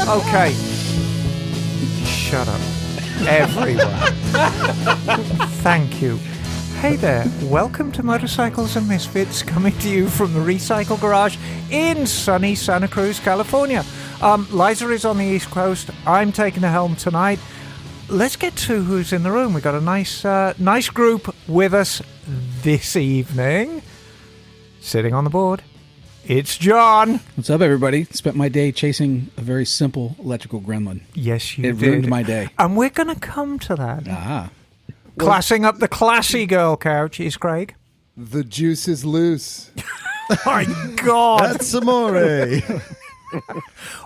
Okay. Shut up. Everyone. Thank you. Hey there. Welcome to Motorcycles and Misfits, coming to you from the Recycle Garage in sunny Santa Cruz, California. Liza is on the East Coast. I'm taking the helm tonight. Let's get to who's in the room. We've got a nice group with us this evening. Sitting on the board, it's John. What's up, everybody? Spent my day chasing a very simple electrical gremlin. Yes, you did. It ruined my day. And we're going to come to that. Ah. Classing up the classy girl couch is Craig. The juice is loose. My God. That's amore.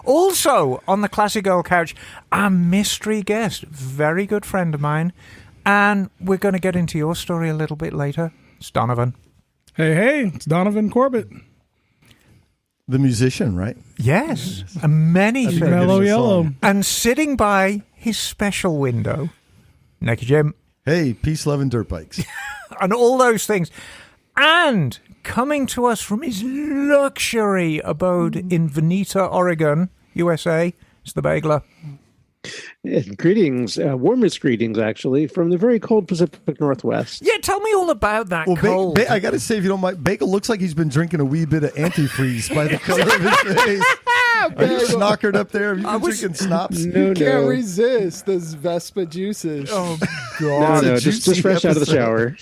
Also, on the classy girl couch, a mystery guest, very good friend of mine. And we're going to get into your story a little bit later. It's Donovan. Hey, it's Donovan Corbett. The musician, right? Yes, and many things. Mellow Yellow. And sitting by his special window, Naked Jim. Hey, peace, love, and dirt bikes. And all those things. And coming to us from his luxury abode in Veneta, Oregon, USA, is the Bagler. Greetings, warmest greetings, actually, from the very cold Pacific Northwest. Yeah, tell me all about that cold. I got to say, if you don't mind, Bagel looks like he's been drinking a wee bit of antifreeze by the color of his face. Are you snockered up there? Have you been drinking Snops? No. Can't resist those Vespa juices. Oh, God. No, just fresh out of the shower.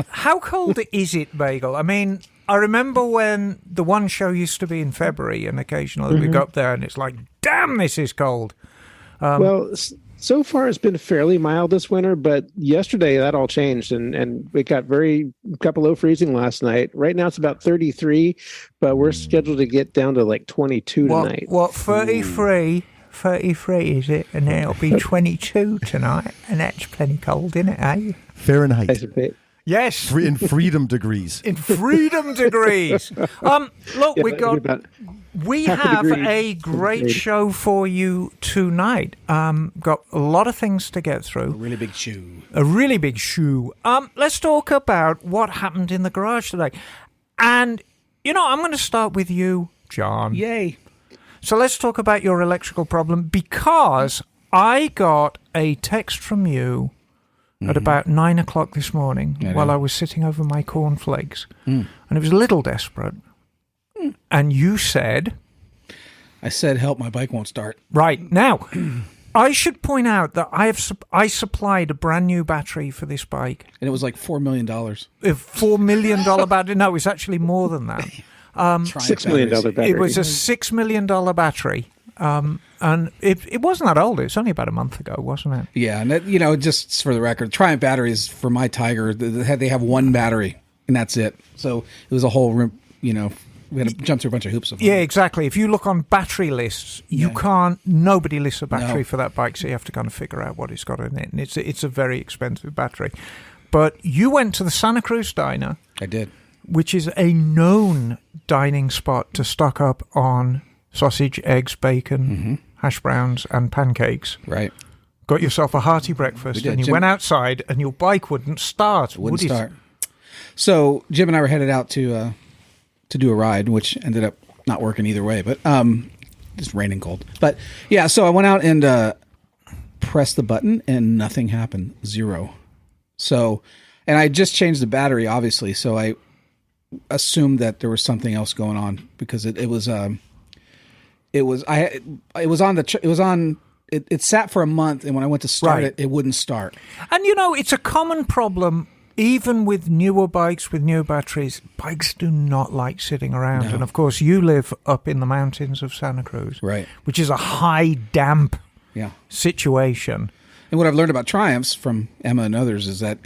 How cold is it, Bagel? I mean, I remember when the one show used to be in February, and occasionally we go up there and it's like, damn, this is cold. Well, so far it's been fairly mild this winter, but yesterday that all changed, and it got got below freezing last night. Right now it's about 33, but we're scheduled to get down to like 22 tonight. What, 33? 33 is it? And then it'll be 22 tonight, and that's plenty cold, isn't it, eh? Fahrenheit. Yes. In freedom degrees. In freedom degrees. Look, Yeah, we have a great show for you tonight. Got a lot of things to get through. A really big shoe. Let's talk about what happened in the garage today. And, I'm going to start with you, John. Yay. So let's talk about your electrical problem, because I got a text from you at about 9 o'clock this morning while I was sitting over my cornflakes. And it was a little desperate. And you said... I said, help, my bike won't start. Right. Now, I should point out that I supplied a brand new battery for this bike. And it was like $4 million. A $4 million battery. No, it's actually more than that. $6 million battery. It was a $6 million battery. And it wasn't that old. It was only about a month ago, wasn't it? Yeah, and just for the record, Triumph batteries for my Tiger, they have one battery, and that's it. So it was a whole, we had to jump through a bunch of hoops. Yeah, exactly. If you look on battery lists, nobody lists a battery for that bike, so you have to kind of figure out what it's got in it. And it's a very expensive battery. But you went to the Santa Cruz Diner. I did. Which is a known dining spot to stock up on sausage, eggs, bacon, hash browns, and pancakes. Right. Got yourself a hearty breakfast, and you went outside, and your bike wouldn't start. Wouldn't start. So Jim and I were headed out to do a ride, which ended up not working either way, but just raining cold. But yeah, so I went out and pressed the button, and nothing happened. Zero. So, and I just changed the battery, obviously. So I assumed that there was something else going on, because it sat for a month, and when I went to start it wouldn't start. And it's a common problem even with newer bikes with newer batteries. Bikes do not like sitting around. No. And of course you live up in the mountains of Santa Cruz, right, which is a high damp situation. And what I've learned about Triumphs from Emma and others is that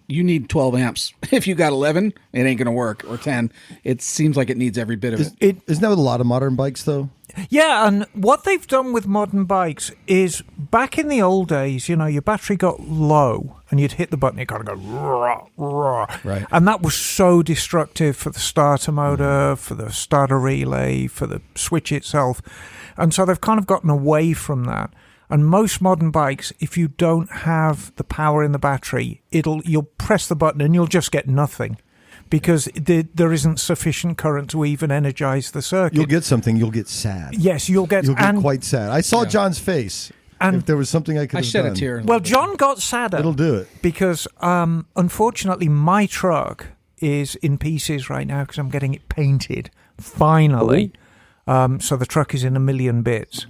you need 12 amps. If you got 11, it ain't going to work, or 10. It seems like it needs every bit of it. Isn't that with a lot of modern bikes, though? Yeah, and what they've done with modern bikes is, back in the old days, your battery got low, and you'd hit the button, it kind of go, rah, rah. Right. And that was so destructive for the starter motor, for the starter relay, for the switch itself. And so they've kind of gotten away from that. And most modern bikes, if you don't have the power in the battery, you'll press the button and you'll just get nothing. because there isn't sufficient current to even energize the circuit. You'll get something. You'll get sad. Yes, you'll get quite sad. I saw John's face. And if there was something I could have shed done. a tear. Well, John got sadder. It'll do it. Because unfortunately, my truck is in pieces right now because I'm getting it painted, finally. So the truck is in a million bits.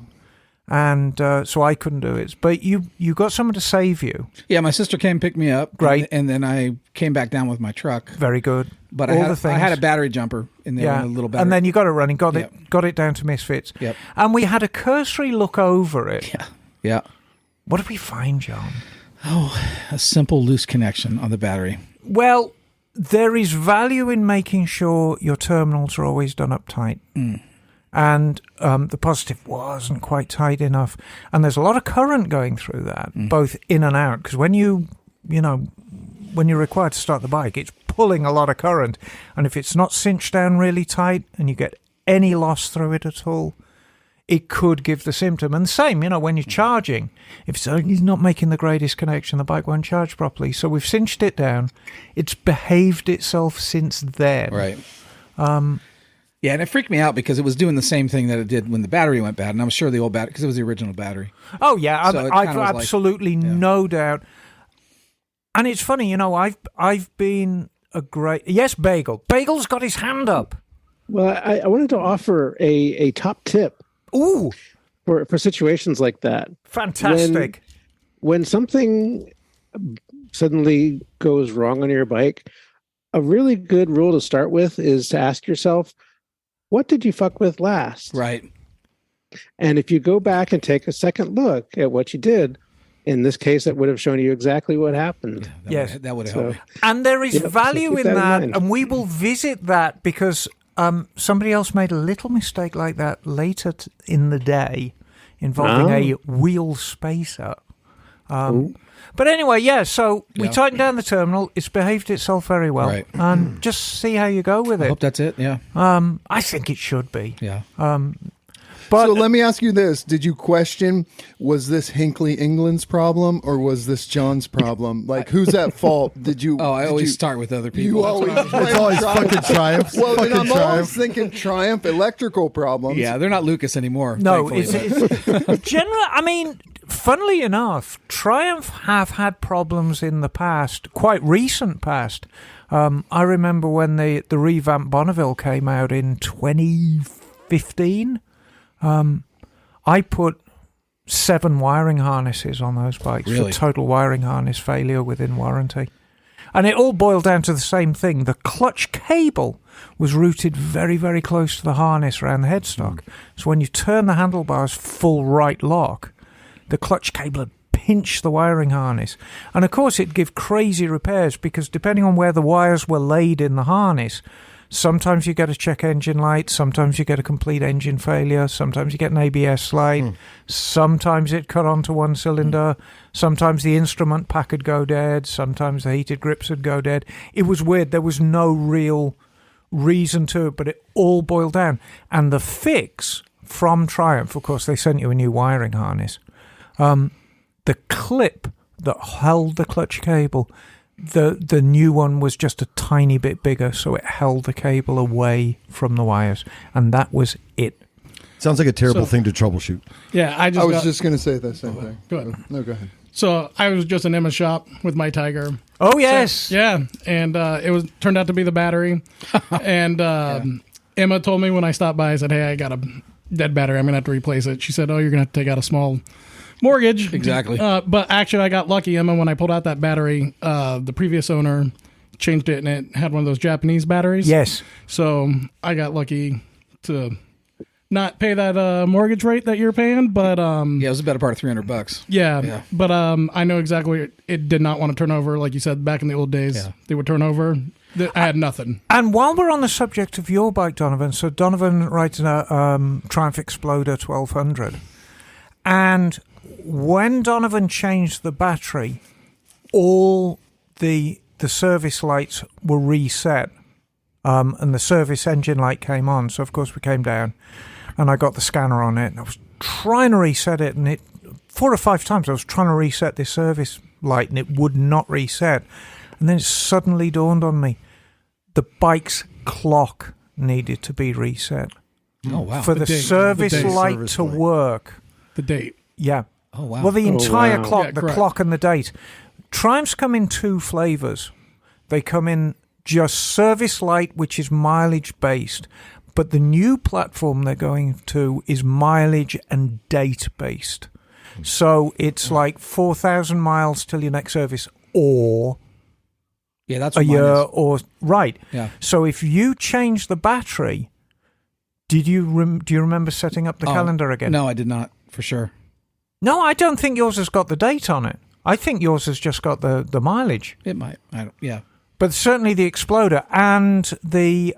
And so I couldn't do it. But you got someone to save you. Yeah, my sister came pick me up. Great. And then I came back down with my truck. Very good. But All I the things. had a battery jumper in there, a little battery. And then you got it running, got it down to Misfits. Yep. And we had a cursory look over it. Yeah. What did we find, John? Oh, a simple loose connection on the battery. Well, there is value in making sure your terminals are always done up tight. And the positive wasn't quite tight enough. And there's a lot of current going through that, both in and out. Because when you're required to start the bike, it's pulling a lot of current. And if it's not cinched down really tight and you get any loss through it at all, it could give the symptom. And the same, when you're charging, if it's not making the greatest connection, the bike won't charge properly. So we've cinched it down. It's behaved itself since then. Right. Yeah, and it freaked me out because it was doing the same thing that it did when the battery went bad. And I'm sure the old battery, because it was the original battery. Oh, yeah. So I've absolutely no doubt. And it's funny, I've been a great... Yes, Bagel. Bagel's got his hand up. Well, I wanted to offer a top tip. Ooh. For situations like that. Fantastic. When something suddenly goes wrong on your bike, a really good rule to start with is to ask yourself, what did you fuck with last? Right. And if you go back and take a second look at what you did, in this case, it would have shown you exactly what happened. That would have helped me. And there is value in that, mind. and we will visit that because somebody else made a little mistake like that later in the day involving a wheel spacer. But anyway, so we tightened down the terminal. It's behaved itself very well. Right. And just see how you go with it. I hope that's it, yeah. I think it should be. Yeah. But so let me ask you this. Did you question, was this Hinckley England's problem or was this John's problem? Like, who's at fault? Did you... I always start with other people. You always... It's always fucking Triumph. Well, then I'm Triumph. always thinking Triumph electrical problems. Yeah, they're not Lucas anymore. No, thankfully. it's generally, funnily enough, Triumph have had problems in the past, quite recent past. I remember when the revamped Bonneville came out in 2015. I put 7 wiring harnesses on those bikes for total wiring harness failure within warranty. And it all boiled down to the same thing. The clutch cable was routed very, very close to the harness around the headstock. So when you turn the handlebars full right lock, the clutch cable had pinched the wiring harness. And of course it'd give crazy repairs because depending on where the wires were laid in the harness, sometimes you get a check engine light, sometimes you get a complete engine failure, sometimes you get an ABS light, sometimes it cut onto one cylinder, sometimes the instrument pack would go dead, sometimes the heated grips would go dead. It was weird. There was no real reason to it, but it all boiled down. And the fix from Triumph, of course, they sent you a new wiring harness. The clip that held the clutch cable, the new one was just a tiny bit bigger, so it held the cable away from the wires, and that was it. Sounds like a terrible thing to troubleshoot. Yeah, I was just going to say the same thing. Go ahead. No, go ahead. So I was just in Emma's shop with my Tiger. Oh, yes. So, yeah, and it turned out to be the battery. And Emma told me when I stopped by, I said, hey, I got a dead battery. I'm going to have to replace it. She said, oh, you're going to have to take out a small mortgage. Exactly. But actually, I got lucky, Emma, when I pulled out that battery. The previous owner changed it, and it had one of those Japanese batteries. Yes. So I got lucky to not pay that mortgage rate that you're paying, but it was a better part of $300. Yeah. But I know exactly it did not want to turn over, like you said, back in the old days. Yeah. They would turn over. I had nothing. And while we're on the subject of your bike, Donovan, so Donovan rides a Triumph Exploder 1200, and when Donovan changed the battery, all the service lights were reset, and the service engine light came on. So of course we came down, and I got the scanner on it, and I was trying to reset it, and it 4 or 5 times I was trying to reset this service light, and it would not reset. And then it suddenly dawned on me, the bike's clock needed to be reset. Oh, wow. For the service the light service to light. work. The date. Yeah. Oh, wow. Well, the entire wow. clock, Yeah, the correct. clock and the date. Triumphs come in two flavors. They come in just service light, which is mileage based. But the new platform they're going to is mileage and date based. So it's like 4,000 miles till your next service, or Yeah, that's a what mine year, is. or right. Yeah. So if you change the battery, do you remember setting up the Oh, calendar again? No, I did not, for sure. No, I don't think yours has got the date on it. I think yours has just got the mileage. It might. Yeah. But certainly the Exploder and the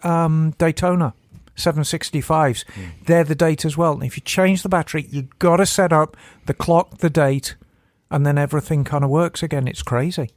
Daytona 765s, they're the date as well. And if you change the battery, you've got to set up the clock, the date, and then everything kind of works again. It's crazy.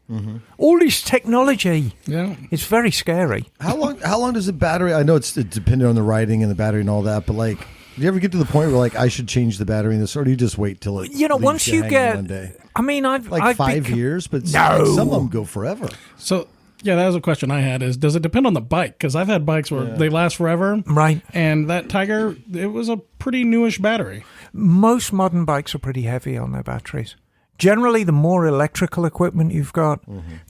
All this technology. Yeah. It's very scary. How long does the battery? I know it's dependent on the riding and the battery and all that, but like, do you ever get to the point where like I should change the battery in this, or do you just wait till it? You know, leaves once you hanging get, one day? I mean, I've 5 years, but No. some of them go forever. So, yeah, that was a question I had is, does it depend on the bike? Because I've had bikes where they last forever. Right. And that Tiger, it was a pretty newish battery. Most modern bikes are pretty heavy on their batteries. Generally, the more electrical equipment you've got,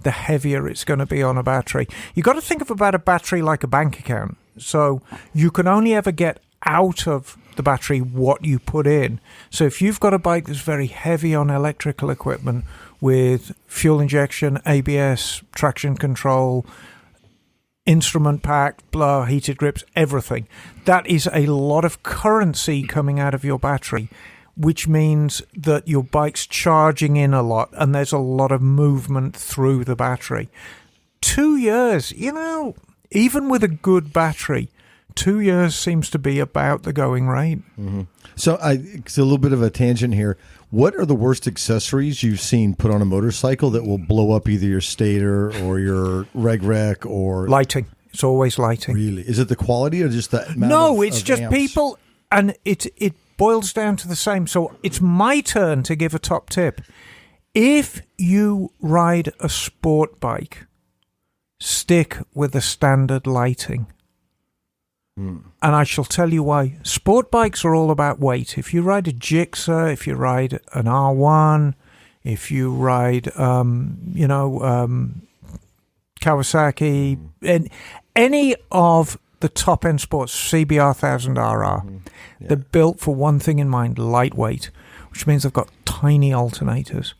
the heavier it's going to be on a battery. You've got to think of about a battery like a bank account. So you can only ever get out of the battery what you put in. So if you've got a bike that's very heavy on electrical equipment with fuel injection, ABS, traction control, instrument pack, blah, heated grips, everything, that is a lot of currency coming out of your battery, which means that your bike's charging in a lot and there's a lot of movement through the battery. 2 years, even with a good battery, 2 years seems to be about the going rate. So it's a little bit of a tangent here. What are the worst accessories you've seen put on a motorcycle that will blow up either your stator or your reg rec or Lighting. It's always lighting. Really? Is it the quality or just the amount No, of it's just amps? people, and it boils down to the same. So it's my turn to give a top tip. If you ride a sport bike, stick with the standard lighting. And I shall tell you why. Sport bikes are all about weight. If you ride a Gixxer, if you ride an R1, if you ride, Kawasaki, and any of the top-end sports, CBR 1000RR, they're built for one thing in mind, lightweight, which means they've got tiny alternators.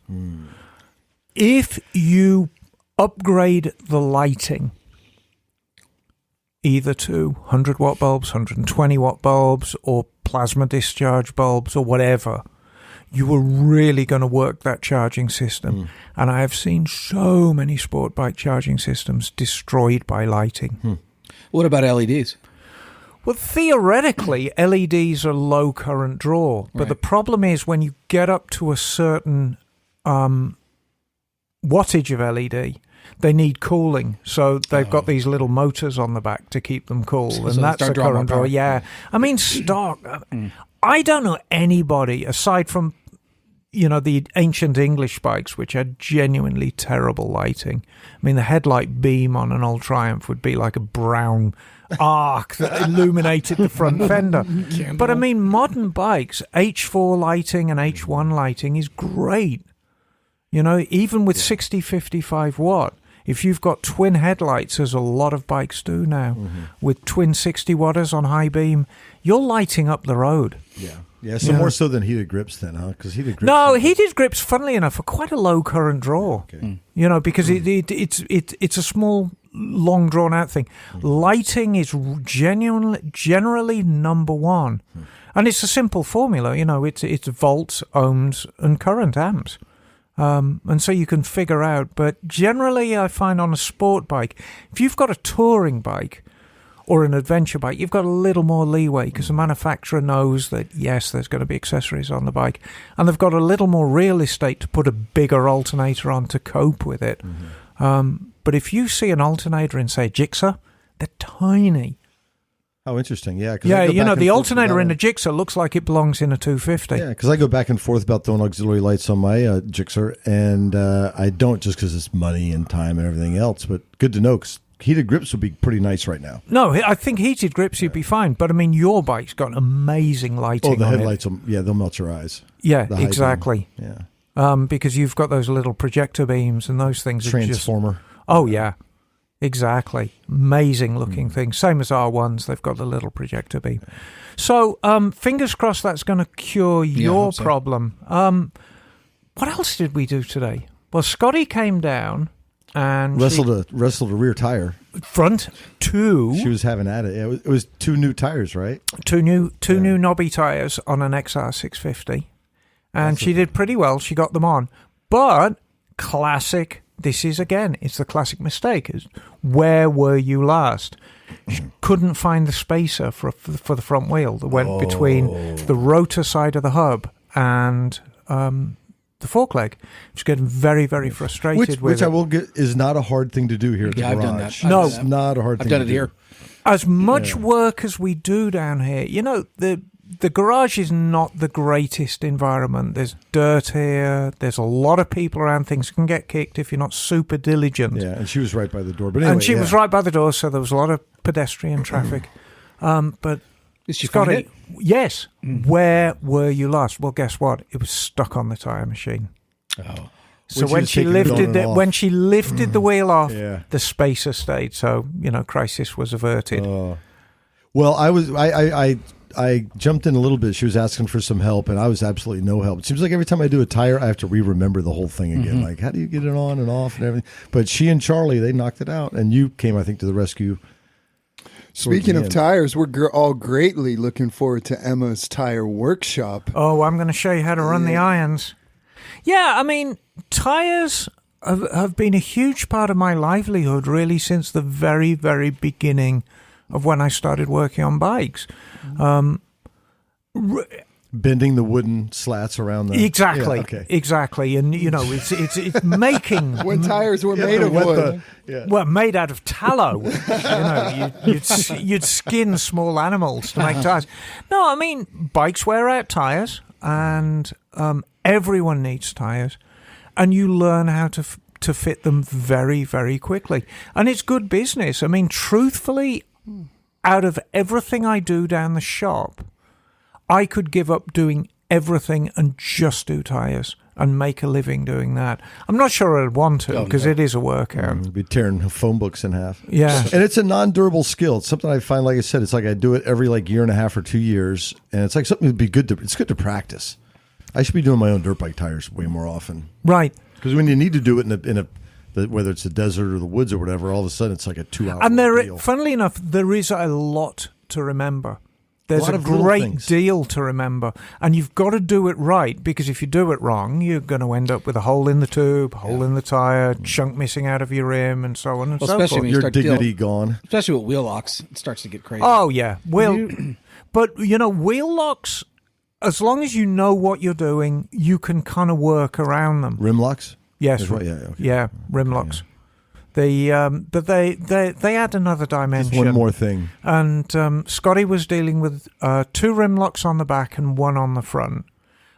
If you upgrade the lighting either to 100-watt bulbs, 120-watt bulbs, or plasma discharge bulbs, or whatever, you are really going to work that charging system. And I have seen so many sport bike charging systems destroyed by lighting. What about LEDs? Well, theoretically, LEDs are low current draw, but the problem is when you get up to a certain wattage of LED, they need cooling, so they've got these little motors on the back to keep them cool, So and they that's start a drawing more current draw. power. Yeah, I mean stock. I don't know anybody aside from the ancient English bikes, which had genuinely terrible lighting. I mean, the headlight beam on an old Triumph would be like a brown arc that illuminated the front fender. But I mean, modern bikes, H4 lighting and H1 lighting is great. Even with 60, 55 watt, if you've got twin headlights, as a lot of bikes do now, with twin 60 watters on high beam, you're lighting up the road. Yeah, so more so than heated grips then, huh? Because heated grips. No, heated grips, funnily enough, are quite a low current draw. Okay. Because it's a small, long drawn out thing. Lighting is generally number one, and it's a simple formula. It's volts, ohms, and current amps. And so you can figure out, but generally I find on a sport bike, if you've got a touring bike or an adventure bike, you've got a little more leeway because the manufacturer knows that, yes, there's going to be accessories on the bike, and they've got a little more real estate to put a bigger alternator on to cope with it. But if you see an alternator in, say, Gixxer, they're tiny. Oh, interesting. Yeah. The alternator in a Gixxer looks like it belongs in a 250. Yeah, because I go back and forth about throwing auxiliary lights on my Gixxer, and I don't just because it's money and time and everything else. But good to know, because heated grips would be pretty nice right now. No, I think heated grips you'd be fine. But I mean, your bike's got amazing lighting. Oh, the on headlights, it. they'll melt your eyes. Yeah, The high beam. exactly. Yeah. Because you've got those little projector beams and those things. Transformer. Oh, yeah. Exactly. Amazing looking things. Same as R1s. They've got the little projector beam. So, fingers crossed that's going to cure your problem. What else did we do today? Well, Scotty came down and wrestled a rear tire. Front two. She was having at it. It was 2 new tires, right? Two new knobby tires on an XR650. And she did pretty well. She got them on. But classic, this is again, it's the classic mistake. Is where were you last? She couldn't find the spacer for the front wheel that went between the rotor side of the hub and the fork leg. She's getting very, very frustrated with which I will get is not a hard thing to do here at the garage. I've done that. No. It's not a hard thing to do. I've done it here. As much work as we do down here, the garage is not the greatest environment. There's dirt here. There's a lot of people around. Things can get kicked if you're not super diligent. Yeah, and she was right by the door. But anyway, and she was right by the door, so there was a lot of pedestrian traffic. But Did she find Scotty, it? yes. Where were you last? Well, guess what? It was stuck on the tire machine. Oh. So When she was taking it on and off. when she lifted the wheel off, Yeah. the spacer stayed. So crisis was averted. Well, I jumped in a little bit. She was asking for some help, and I was absolutely no help. It seems like every time I do a tire, I have to re-remember the whole thing again. Like, how do you get it on and off and everything? But she and Charlie, they knocked it out, and you came, I think, to the rescue. Speaking of tires, we're all greatly looking forward to Emma's tire workshop. Oh, I'm going to show you how to run the irons. Yeah, I mean, tires have been a huge part of my livelihood, really, since the very, very beginning of when I started working on bikes. Bending the wooden slats around the... Exactly, Yeah, okay. exactly. And, it's making... When tires were made of wood. Well, made out of tallow. You'd skin small animals to make tires. No, I mean, bikes wear out tires, and everyone needs tires, and you learn how to fit them very, very quickly. And it's good business. I mean, truthfully, out of everything I do down the shop, I could give up doing everything and just do tires and make a living doing that. I'm not sure I'd want to because it is a workout. You'd be tearing phone books in half. Yeah. And it's a non-durable skill. It's something I find, like I said, it's like I do it every year and a half or 2 years, and it's like something that'd be good it's good to practice. I should be doing my own dirt bike tires way more often. Right. Because when you need to do it in a whether it's the desert or the woods or whatever, all of a sudden it's like a 2-hour And funnily enough, there is a lot to remember. There's a great deal to remember, and you've got to do it right, because if you do it wrong, you're going to end up with a hole in the tube, hole in the tire, chunk missing out of your rim, and so on and so especially forth. when you your start dignity gone. Especially with wheel locks, it starts to get crazy. Oh, yeah. But, wheel locks, as long as you know what you're doing, you can kind of work around them. Rim locks? Yes. That's right. Yeah, okay. Yeah, rim locks. But they add another dimension. Just one more thing. And Scotty was dealing with 2 rim locks on the back and 1 on the front.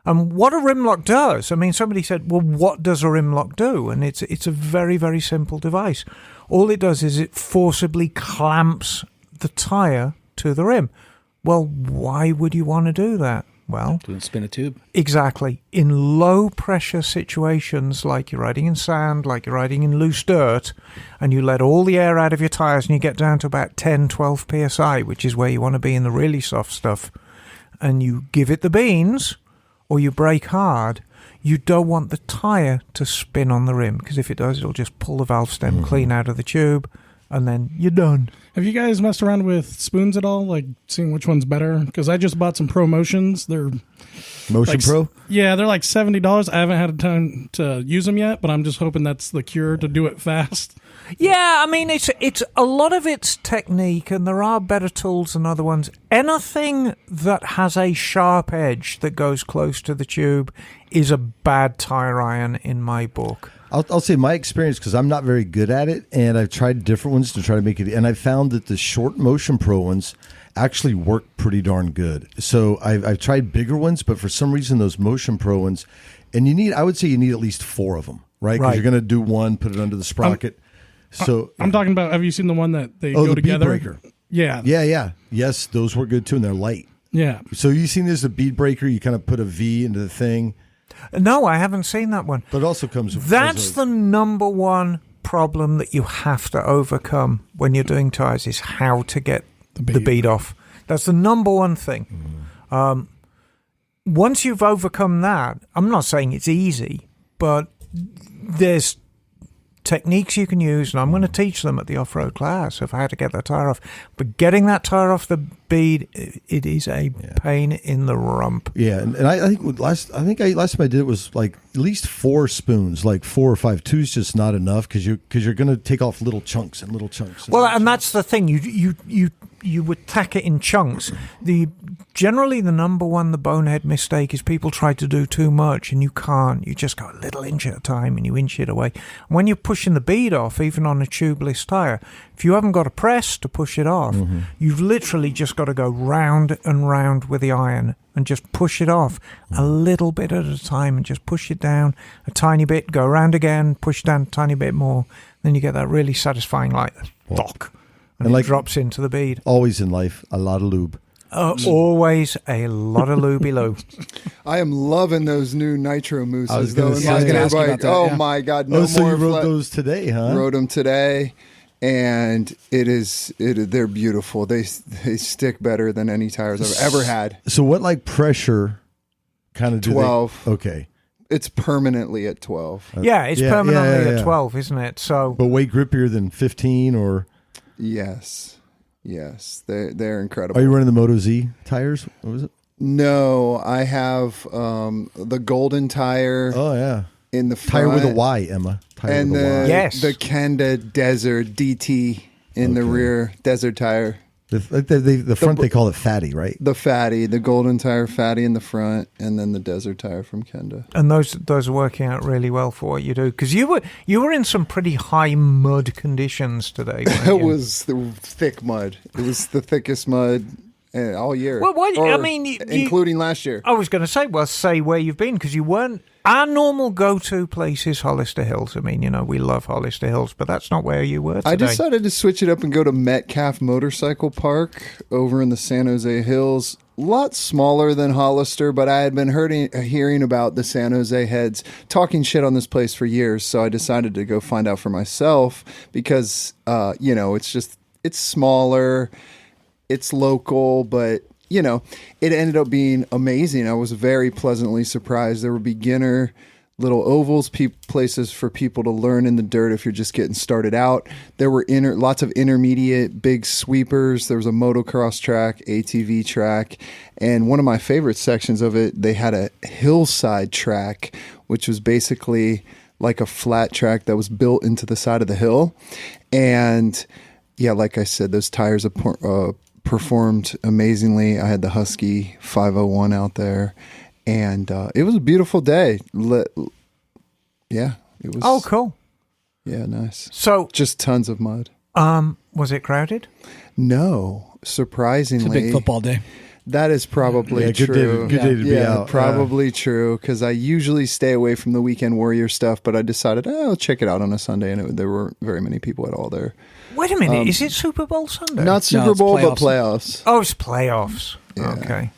And what a rim lock does, I mean, somebody said, well, what does a rim lock do? And it's a very, very simple device. All it does is it forcibly clamps the tire to the rim. Well, why would you want to do that? Well, Doesn't spin a tube. Exactly. In low pressure situations, like you're riding in sand, like you're riding in loose dirt, and you let all the air out of your tires and you get down to about 10, 12 psi, which is where you want to be in the really soft stuff, and you give it the beans or you brake hard, you don't want the tire to spin on the rim, because if it does, it'll just pull the valve stem clean out of the tube, and then you're done. Have you guys messed around with spoons at all? Like seeing which one's better? Because I just bought some Pro Motions. They're Motion Pro? Yeah, they're like $70. I haven't had time to use them yet, but I'm just hoping that's the cure to do it fast. Yeah, I mean, it's a lot of it's technique, and there are better tools than other ones. Anything that has a sharp edge that goes close to the tube is a bad tire iron in my book. I'll say my experience, because I'm not very good at it, and I've tried different ones to try to make it, and I found that the short Motion Pro ones actually work pretty darn good. So I've tried bigger ones, but for some reason those Motion Pro ones, and I would say you need at least 4 of them, right? Because you're going to do one, put it under the sprocket. So I'm talking about. Have you seen the one that they oh, go the together? bead breaker. Yeah. Yeah. Yes, those were good too, and they're light. Yeah. So you seen this a bead breaker? You kind of put a V into the thing, No, I haven't seen that one. but it also comes. That's the number one problem that you have to overcome when you're doing tires is how to get the bead off. That's the number one thing. Once you've overcome that, I'm not saying it's easy, but there's techniques you can use, and I'm going to teach them at the off-road class of how to get that tire off. But getting that tire off the bead, it is a pain in the rump. Yeah, and I think last time I did it was like at least 4 spoons, like 4 or 5. 2 is just not enough because you're going to take off little chunks and little chunks. Well, and that's the thing. You would tack it in chunks. Generally the number one, the bonehead mistake is people try to do too much, and you can't. You just go a little inch at a time, and you inch it away. And when you're pushing the bead off, even on a tubeless tire, if you haven't got a press to push it off, you've literally just got to go round and round with the iron and just push it off a little bit at a time, and just push it down a tiny bit, go around again, push down a tiny bit more. Then you get that really satisfying like dock. And it drops into the bead. Always in life, a lot of lube. Always a lot of lube. I am loving those new nitro mooses. I was going to Those say. bike. Oh my God! No so more. you rode those today, huh? Rode them today, and they're beautiful. They stick better than any tires I've ever had. So what like pressure kind of 12. Okay. It's permanently at 12. Yeah, it's permanently at 12, isn't it? So, but way grippier than 15 or. Yes, they're incredible. Are you running the Moto Z tires? What was it? No, I have the golden tire. Oh yeah, in the tire front, with a Y, Emma. Tire and with a Y. the Kenda Desert DT in the rear, desert tire. The front they call it fatty, right? The fatty, the golden tire fatty in the front, and then the desert tire from Kenda. And those are working out really well for what you do, because you were in some pretty high mud conditions today. It was the thick mud. It was the thickest mud all year. Well, including last year. I was going to say where you've been, because you weren't. Our normal go-to place is Hollister Hills. I mean, we love Hollister Hills, but that's not where you were today. I decided to switch it up and go to Metcalf Motorcycle Park over in the San Jose Hills. A lot smaller than Hollister, but I had been hearing about the San Jose heads talking shit on this place for years, so I decided to go find out for myself because, it's smaller, it's local, but it ended up being amazing. I was very pleasantly surprised. There were beginner little ovals, places for people to learn in the dirt if you're just getting started out. There were lots of intermediate big sweepers. There was a motocross track, ATV track, and one of my favorite sections of it, they had a hillside track, which was basically like a flat track that was built into the side of the hill. And yeah, like I said, those tires performed amazingly. I had the Husky 501 out there, and it was a beautiful day. Yeah, it was. Oh, cool. Yeah, nice. So just tons of mud. Was it crowded? No, surprisingly. It's a big football day. That is probably true. Good day to be out. Probably true, because I usually stay away from the weekend warrior stuff, but I decided I'll check it out on a Sunday, and there weren't very many people at all there. Wait a minute, is it Super Bowl Sunday? Not Super Bowl, but playoffs. Oh, it's playoffs. Yeah.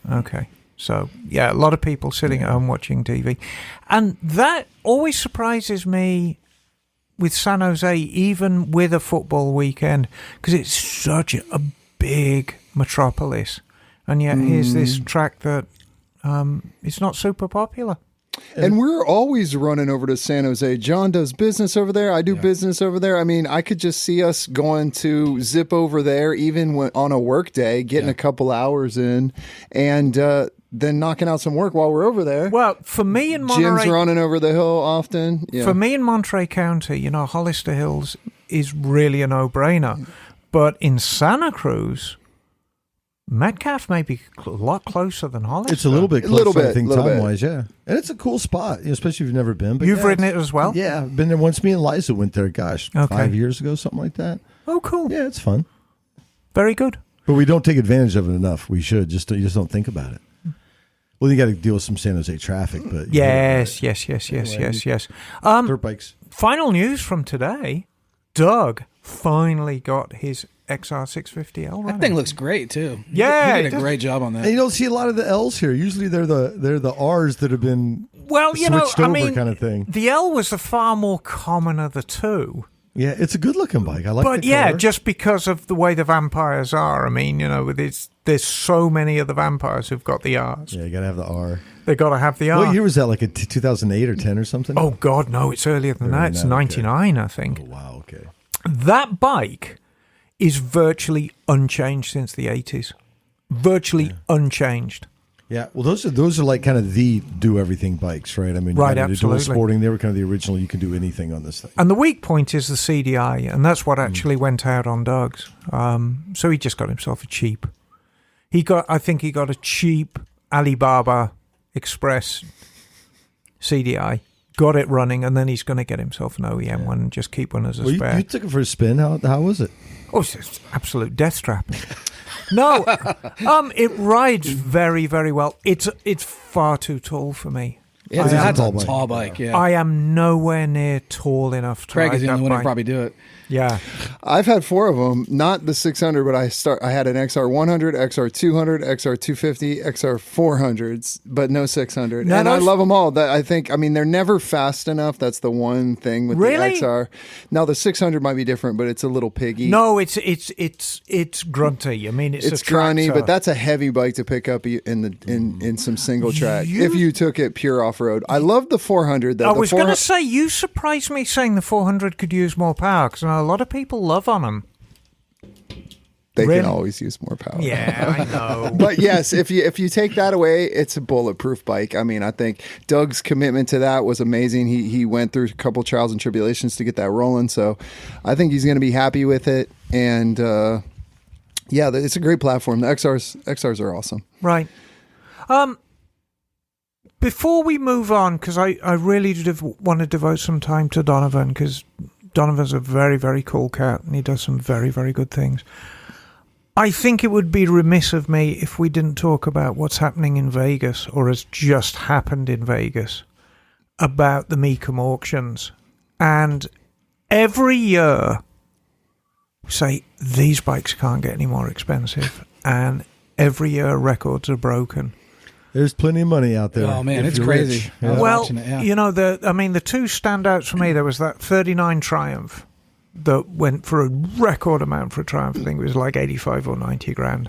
Okay. So, yeah, a lot of people sitting at home watching TV. And that always surprises me with San Jose, even with a football weekend, because it's such a big metropolis. And yet here's this track that it's not super popular. And we're always running over to San Jose. John does business over there. I do business over there. I mean, I could just see us going to zip over there, even on a work day, getting a couple hours in, and then knocking out some work while we're over there. Well, for me in Monterey... Jim's running over the hill often. Yeah. For me in Monterey County, Hollister Hills is really a no-brainer. But in Santa Cruz... Metcalf may be a lot closer than Hollister. It's a little bit closer, I think, time-wise, yeah. And it's a cool spot, especially if you've never been. But you've ridden it as well? Yeah, I've been there once. Me and Liza went there, 5 years ago, something like that. Oh, cool. Yeah, it's fun. Very good. But we don't take advantage of it enough. We should. You just don't think about it. Well, you got to deal with some San Jose traffic. But Yes. Dirt bikes. Final news from today. Doug finally got his XR650L running. That thing looks great too. Yeah, you did a great job on that. And you don't see a lot of the L's here. Usually they're the R's that have been switched over kind of thing. The L was the far more common of the two. Yeah, it's a good looking bike. I like But the yeah, color. just because of the way the vampires are. I mean, there's so many of the vampires who've got the R's. Yeah, you got to have the R. They got to have the R. What year was that? Like a 2008 or 10 or something? Oh, God, no, it's earlier than that. It's 99, I think. Oh, wow, okay. That bike is virtually unchanged since the 80s. Virtually unchanged. Yeah, well, those are like kind of the do everything bikes, right? I mean, Right, the dual absolutely. sporting, they were kind of the original. You can do anything on this thing. And the weak point is the CDI, and that's what actually went out on Doug's. So he just got himself a cheap. I think he got a cheap Alibaba Express CDI, got it running, and then he's going to get himself an OEM one and just keep one as a Well, spare. you took it for a spin. How was it? Oh, it's just absolute death trap. No, it rides very, very well. It's far too tall for me. Yeah, It is a that's tall a bike. tall bike. Yeah, I am nowhere near tall enough to Craig ride is the that only one who bike. probably do it. Yeah. I've had 4 of them, not the 600, but I had an XR100, XR200, XR250, XR400s, but no 600. Now and I those- love them all. I mean, they're never fast enough. That's the one thing with Really? the XR. Now the 600 might be different, but it's a little piggy. No, it's grunty. I mean, it's a grunty, tractor. but that's a heavy bike to pick up in some single track. If you took it pure off road, I love the 400. Though. I The was going to 400 say, you surprised me saying the 400 could use more power, because a lot of people love on them. they really? can always use more power. Yeah, I know. But yes, if you take that away, it's a bulletproof bike. I mean, I think Doug's commitment to that was amazing. He went through a couple trials and tribulations to get that rolling, so I think he's going to be happy with it. And yeah, it's a great platform. The XRs are awesome. Right. Before we move on, because I really want to devote some time to Donovan, because Donovan's a very, very cool cat, and he does some very, very good things. I think it would be remiss of me if we didn't talk about what's happening in Vegas, or has just happened in Vegas, about the Mecum auctions. And every year, we say, these bikes can't get any more expensive. And every year, records are broken. There's plenty of money out there. Oh, man, if it's you're crazy. rich. I was Well, watching it, yeah. the two standouts for me, there was that 39 Triumph that went for a record amount for a Triumph. I think it was like 85 or 90 grand,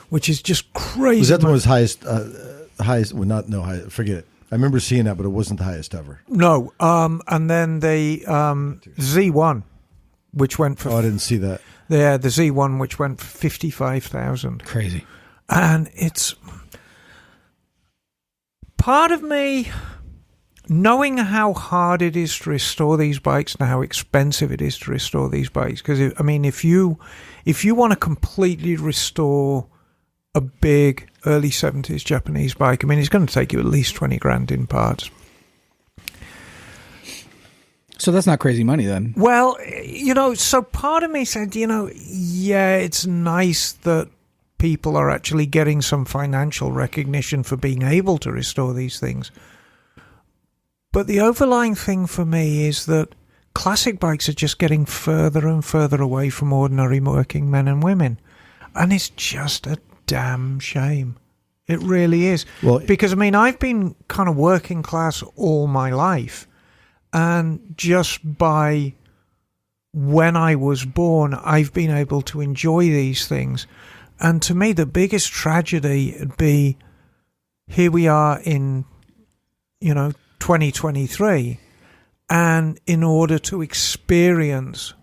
which is just crazy. Was that the one that was highest? Well, forget it. I remember seeing that, but it wasn't the highest ever. No. And then the Z1, which went for... Oh, I didn't see that. Yeah, the Z1, which went for 55,000. Crazy. And it's... Part of me, knowing how hard it is to restore these bikes and how expensive it is to restore these bikes, because if you want to completely restore a big early 70s Japanese bike, it's going to take you at least 20 grand in parts. So that's not crazy money then. Well, so part of me said, yeah, it's nice that people are actually getting some financial recognition for being able to restore these things. But the overlying thing for me is that classic bikes are just getting further and further away from ordinary working men and women. And it's just a damn shame. It really is. Well, because, I've been kind of working class all my life. And just by when I was born, I've been able to enjoy these things. And to me, the biggest tragedy would be, here we are in, 2023, and in order to experience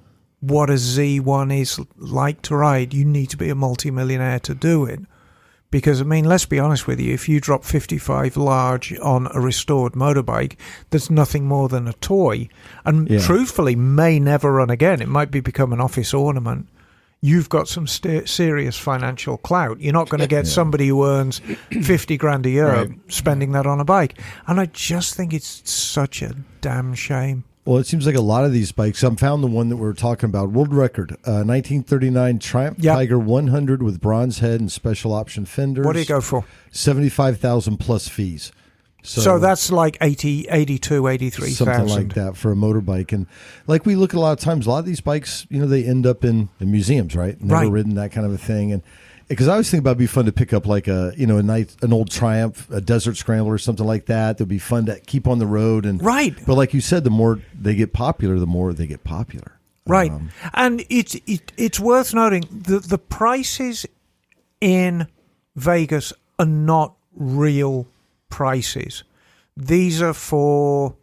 what a Z1 is like to ride, you need to be a multimillionaire to do it. Because, let's be honest with you, if you drop 55 large on a restored motorbike, there's nothing more than a toy. And truthfully, may never run again. It might become an office ornament. You've got some serious financial clout. You're not going to get somebody who earns 50 grand a year spending that on a bike. And I just think it's such a damn shame. Well, it seems like a lot of these bikes. I found the one that we're talking about. World record, 1939 Triumph Tiger 100 with bronze head and special option fenders. What do you go for? 75,000 plus fees. So that's like 82, 83,000. Something like that for a motorbike. And like we look at a lot of times, a lot of these bikes, they end up in museums, right? Never ridden, that kind of a thing. And because I always think about it'd be fun to pick up like an old Triumph, a Desert Scrambler or something like that. That'd be fun to keep on the road. And but like you said, the more they get popular, the more they get popular. Right. And it's worth noting the prices in Vegas are not real prices. These are for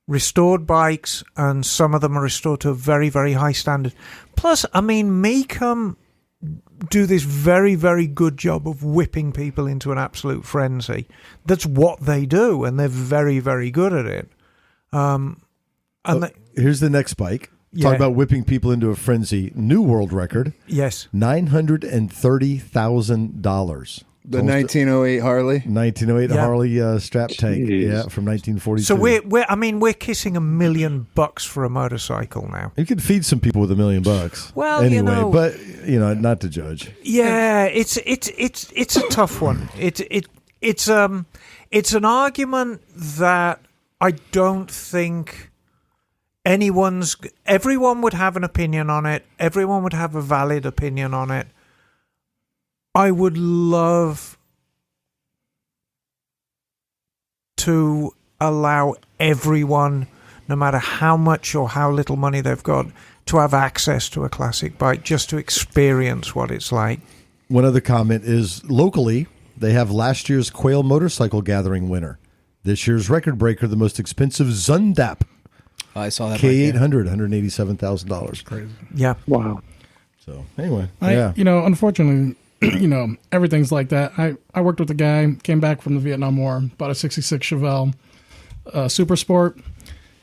restored bikes, and some of them are restored to a very, very high standard. Plus, I mean, Mecum do this very, very good job of whipping people into an absolute frenzy. That's what they do, and they're very, very good at it. Here's the next bike. Talk about whipping people into a frenzy. New world record. Yes. $930,000. The 1908 Harley. 1908 Harley strap tank. Yeah, from 1942. So we're kissing $1 million for a motorcycle now. You could feed some people with $1 million. Well, anyway, but not to judge. Yeah, it's a tough one. It's an argument that I don't think everyone would have an opinion on it. Everyone would have a valid opinion on it. I would love to allow everyone, no matter how much or how little money they've got, to have access to a classic bike, just to experience what it's like. One other comment is, locally, they have last year's Quail Motorcycle Gathering winner. This year's record breaker, the most expensive Zundap. I saw that. K800, $187,000. Crazy. Yeah. Wow. So, anyway. Unfortunately, everything's like that. I worked with a guy, came back from the Vietnam War, bought a 66 Chevelle Super Sport,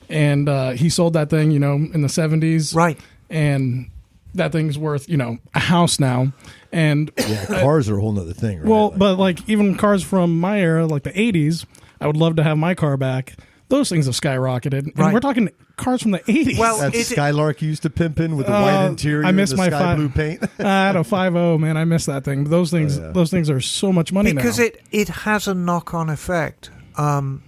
and he sold that thing, in the 70s. Right. And that thing's worth, a house now. And cars are a whole nother thing, right? Well, but like even cars from my era, like the 80s, I would love to have my car back. Those things have skyrocketed. And we're talking cars from the 80s. Well, that Skylark you used to pimp in with the white interior, I miss and my sky blue paint. I had a 5.0, man. I miss that thing. Those things, those things are so much money because now. it has a knock-on effect. The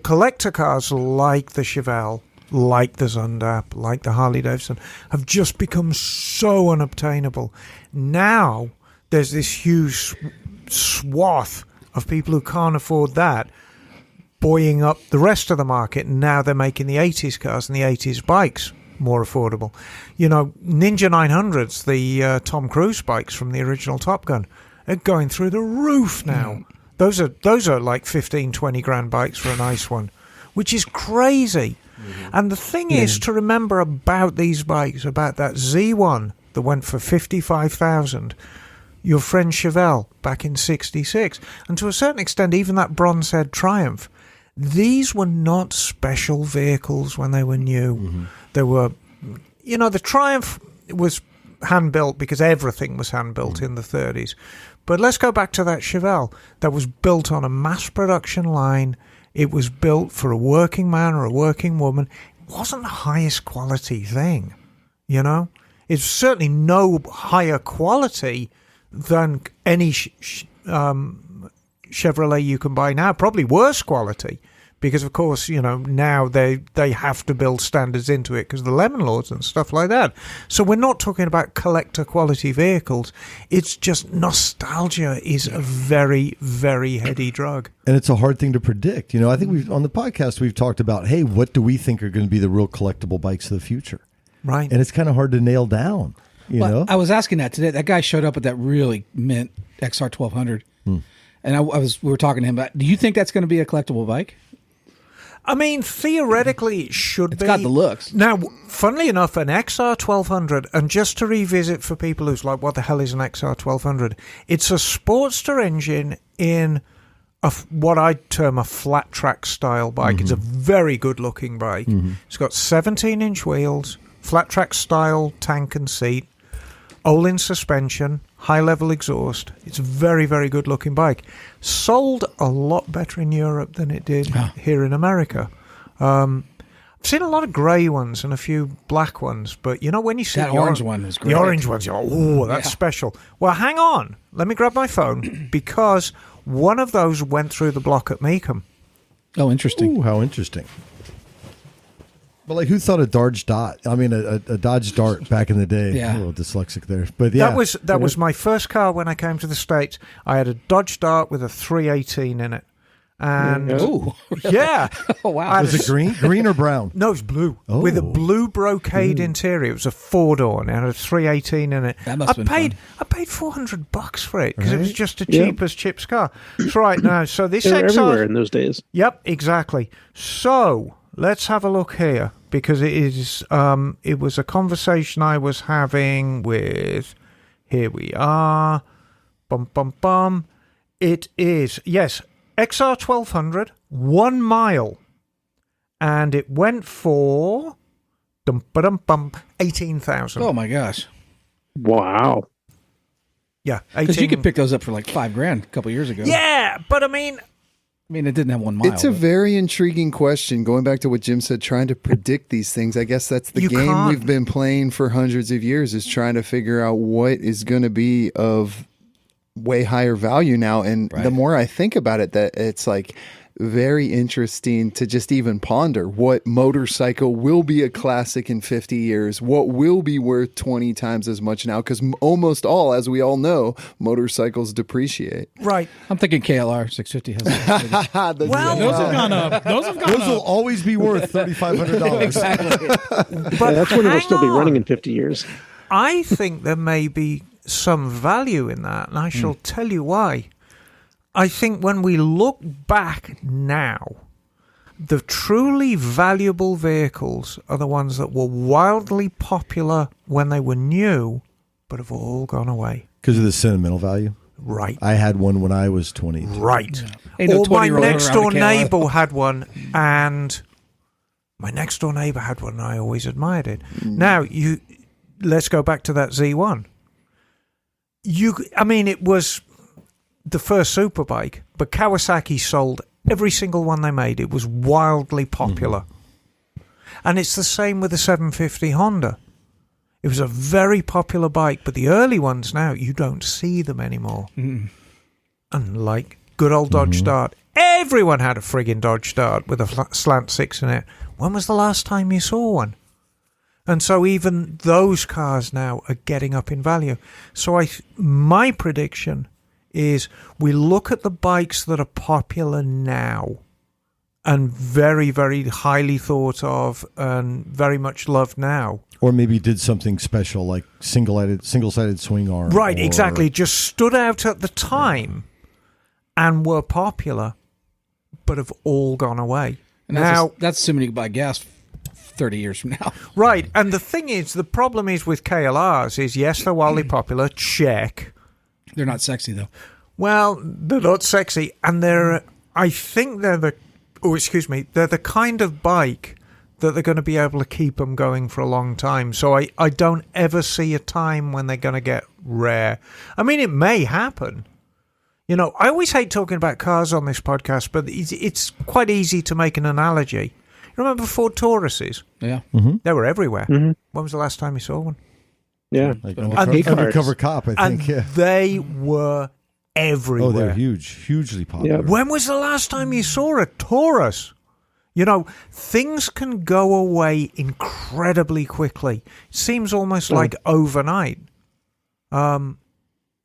collector cars like the Chevelle, like the Zundap, like the Harley Davidson, have just become so unobtainable. Now there's this huge swath of people who can't afford that, buoying up the rest of the market. And now they're making the 80s cars and the 80s bikes more affordable. Ninja 900s, the Tom Cruise bikes from the original Top Gun, are going through the roof now. Those are like 15, 20 grand bikes for a nice one, which is crazy. And the thing is to remember about these bikes, about that Z1 that went for 55,000, your friend Chevelle back in 66, and to a certain extent even that bronze head Triumph. These were not special vehicles when they were new. They were, the Triumph was hand-built because everything was hand-built in the 30s. But let's go back to that Chevelle that was built on a mass production line. It was built for a working man or a working woman. It wasn't the highest quality thing, It's certainly no higher quality than any Chevrolet you can buy now, probably worse quality, because of course now they have to build standards into it because of the lemon laws and stuff like that. So we're not talking about collector quality vehicles. It's just nostalgia is a very, very heady drug, and it's a hard thing to predict. I think on the podcast we've talked about, hey, what do we think are going to be the real collectible bikes of the future, right? And it's kind of hard to nail down. I was asking that today. That guy showed up with that really mint XR 1200. And we were talking to him about, do you think that's going to be a collectible bike? I mean, theoretically, it should be. It's got the looks. Now, funnily enough, an XR 1200, and just to revisit for people who's like, what the hell is an XR 1200? It's a Sportster engine in what I'd term a flat track style bike. It's a very good looking bike. It's got 17-inch wheels, flat track style tank and seat, Olin suspension, high-level exhaust. It's a very, very good-looking bike. Sold a lot better in Europe than it did here in America. I've seen a lot of grey ones and a few black ones, but when you see that orange one was great. The orange ones, you're like, oh, that's special. Well, hang on. Let me grab my phone, because One of those went through the block at Meekham. Oh, interesting. Ooh, how interesting. But like, who thought a Dodge Dart? I mean, a Dodge Dart back in the day. Yeah. A little dyslexic there, but yeah, That was my first car when I came to the States. I had a Dodge Dart with a 318 in it, and Ooh. yeah, Oh, wow. I had was it green or brown? No, it was blue Oh. with a blue brocade interior. It was a 4-door and it had a 318 in it. That must have been fun. I paid $400 for it because it was Right. just a Yeah. cheap as chips car. That's right now. So this They were XR everywhere in those days. Yep, exactly. So let's have a look here because it was a conversation I was having with. Here we are. Bum bum bum. It is XR 1200, 1 mile, and it went for 18,000. Oh, my gosh. Wow. Yeah, Because 18. you could pick those up for like $5,000 a couple years ago. Yeah, but I mean, It didn't have 1 mile. It's a but- very intriguing question. Going back to what Jim said, trying to predict these things. I guess that's the You game can't. we've been playing for hundreds of years, is trying to figure out what is going to be of way higher value now. And the more I think about it, that it's like very interesting to just even ponder what motorcycle will be a classic in 50 years, what will be worth 20 times as much now, because almost all, as we all know, motorcycles depreciate. right. I'm thinking KLR 650 has a Well, Those have gone up. Those have gone Those will up. always be worth $3,500. Exactly. but That's when it'll hang still be on. running in 50 years. I think there may be some value in that, and I shall tell you why. I think when we look back now, the truly valuable vehicles are the ones that were wildly popular when they were new, but have all gone away. Because of the sentimental value. Right. I had one when I was 20. Right. Ain't no Or my 20-year-old next around door a KLR. neighbour had one, and my next door neighbour had one, and I always admired it. Now, let's go back to that Z1. It was the first superbike, but Kawasaki sold every single one they made. It was wildly popular. And it's the same with the 750 Honda. It was a very popular bike, but the early ones now, you don't see them anymore. Unlike good old Dodge Dart. Everyone had a friggin' Dodge Dart with a slant 6 in it. When was the last time you saw one? And so even those cars now are getting up in value. So my prediction is we look at the bikes that are popular now and very, very highly thought of and very much loved now. Or maybe did something special like single-sided swing arm. Right, or- exactly. Just stood out at the time and were popular, but have all gone away. And that's assuming you can buy gas 30 years from now. Right, and the thing is, the problem is with KLRs is, yes, they're wildly popular, check. They're not sexy, though. Well, they're not sexy, and they're the kind of bike that they're going to be able to keep them going for a long time. So I don't ever see a time when they're going to get rare. I mean, it may happen. You know, I always hate talking about cars on this podcast, but it's quite easy to make an analogy. Remember Ford Tauruses? Yeah. They were everywhere. When was the last time you saw one? Yeah. Like E-cars. undercover cop, I And think. Yeah. they were everywhere. Oh, they're huge, hugely popular. Yeah. When was the last time you saw a Taurus? You know, things can go away incredibly quickly. It seems almost like overnight. Well,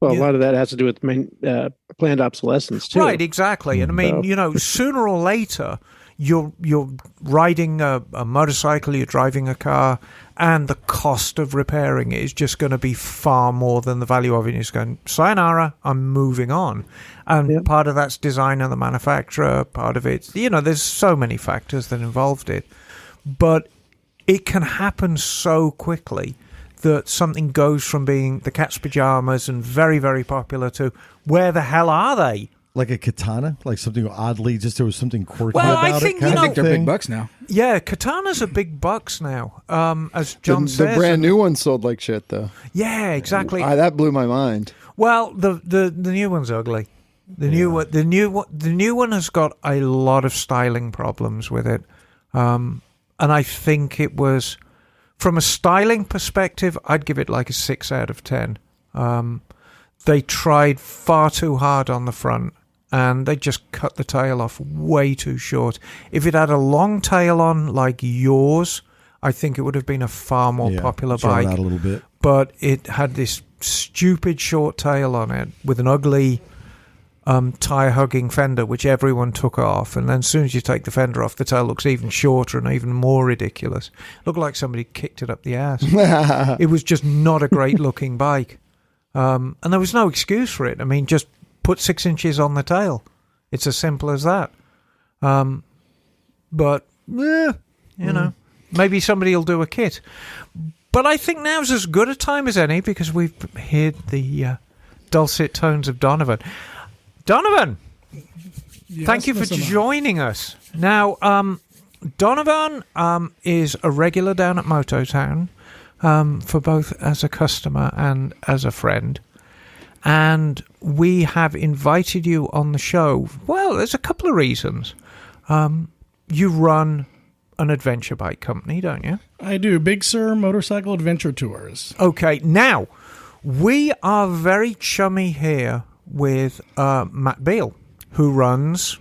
Yeah. a lot of that has to do with planned obsolescence, too. Right, exactly. And I mean, So- you know, sooner or later, you're riding a motorcycle, you're driving a car, and the cost of repairing it is just going to be far more than the value of it. You're just going, sayonara, I'm moving on. And part of that's design of the manufacturer, part of it, you know, there's so many factors that involved it. But it can happen so quickly that something goes from being the cat's pajamas and very, very popular to where the hell are they? Like a katana, like something oddly, just there was something quirky Well, about I think, it. you I know- think they're thing. big bucks now. Yeah, katanas are big bucks now, as John The says. brand new one sold like shit, though. Yeah, exactly. That blew my mind. Well, the new one's ugly. The new one has got a lot of styling problems with it, and I think it was, from a styling perspective, I'd give it like a 6 out of 10. They tried far too hard on the front, and they just cut the tail off way too short. If it had a long tail on like yours, I think it would have been a far more popular drawn bike. out a little bit. But it had this stupid short tail on it with an ugly tire-hugging fender, which everyone took off. And then as soon as you take the fender off, the tail looks even shorter and even more ridiculous. It looked like somebody kicked it up the ass. It was just not a great-looking bike. And there was no excuse for it. I mean, just put 6 inches on the tail. It's as simple as that. But, you know, maybe somebody will do a kit. But I think now's as good a time as any because we've heard the dulcet tones of Donovan. Donovan, thank you for joining us. Now, Donovan is a regular down at Mototown for both as a customer and as a friend. And we have invited you on the show. Well, there's a couple of reasons. You run an adventure bike company, don't you? I do. Big Sur Motorcycle Adventure Tours. Okay, now, we are very chummy here with Matt Beal, who runs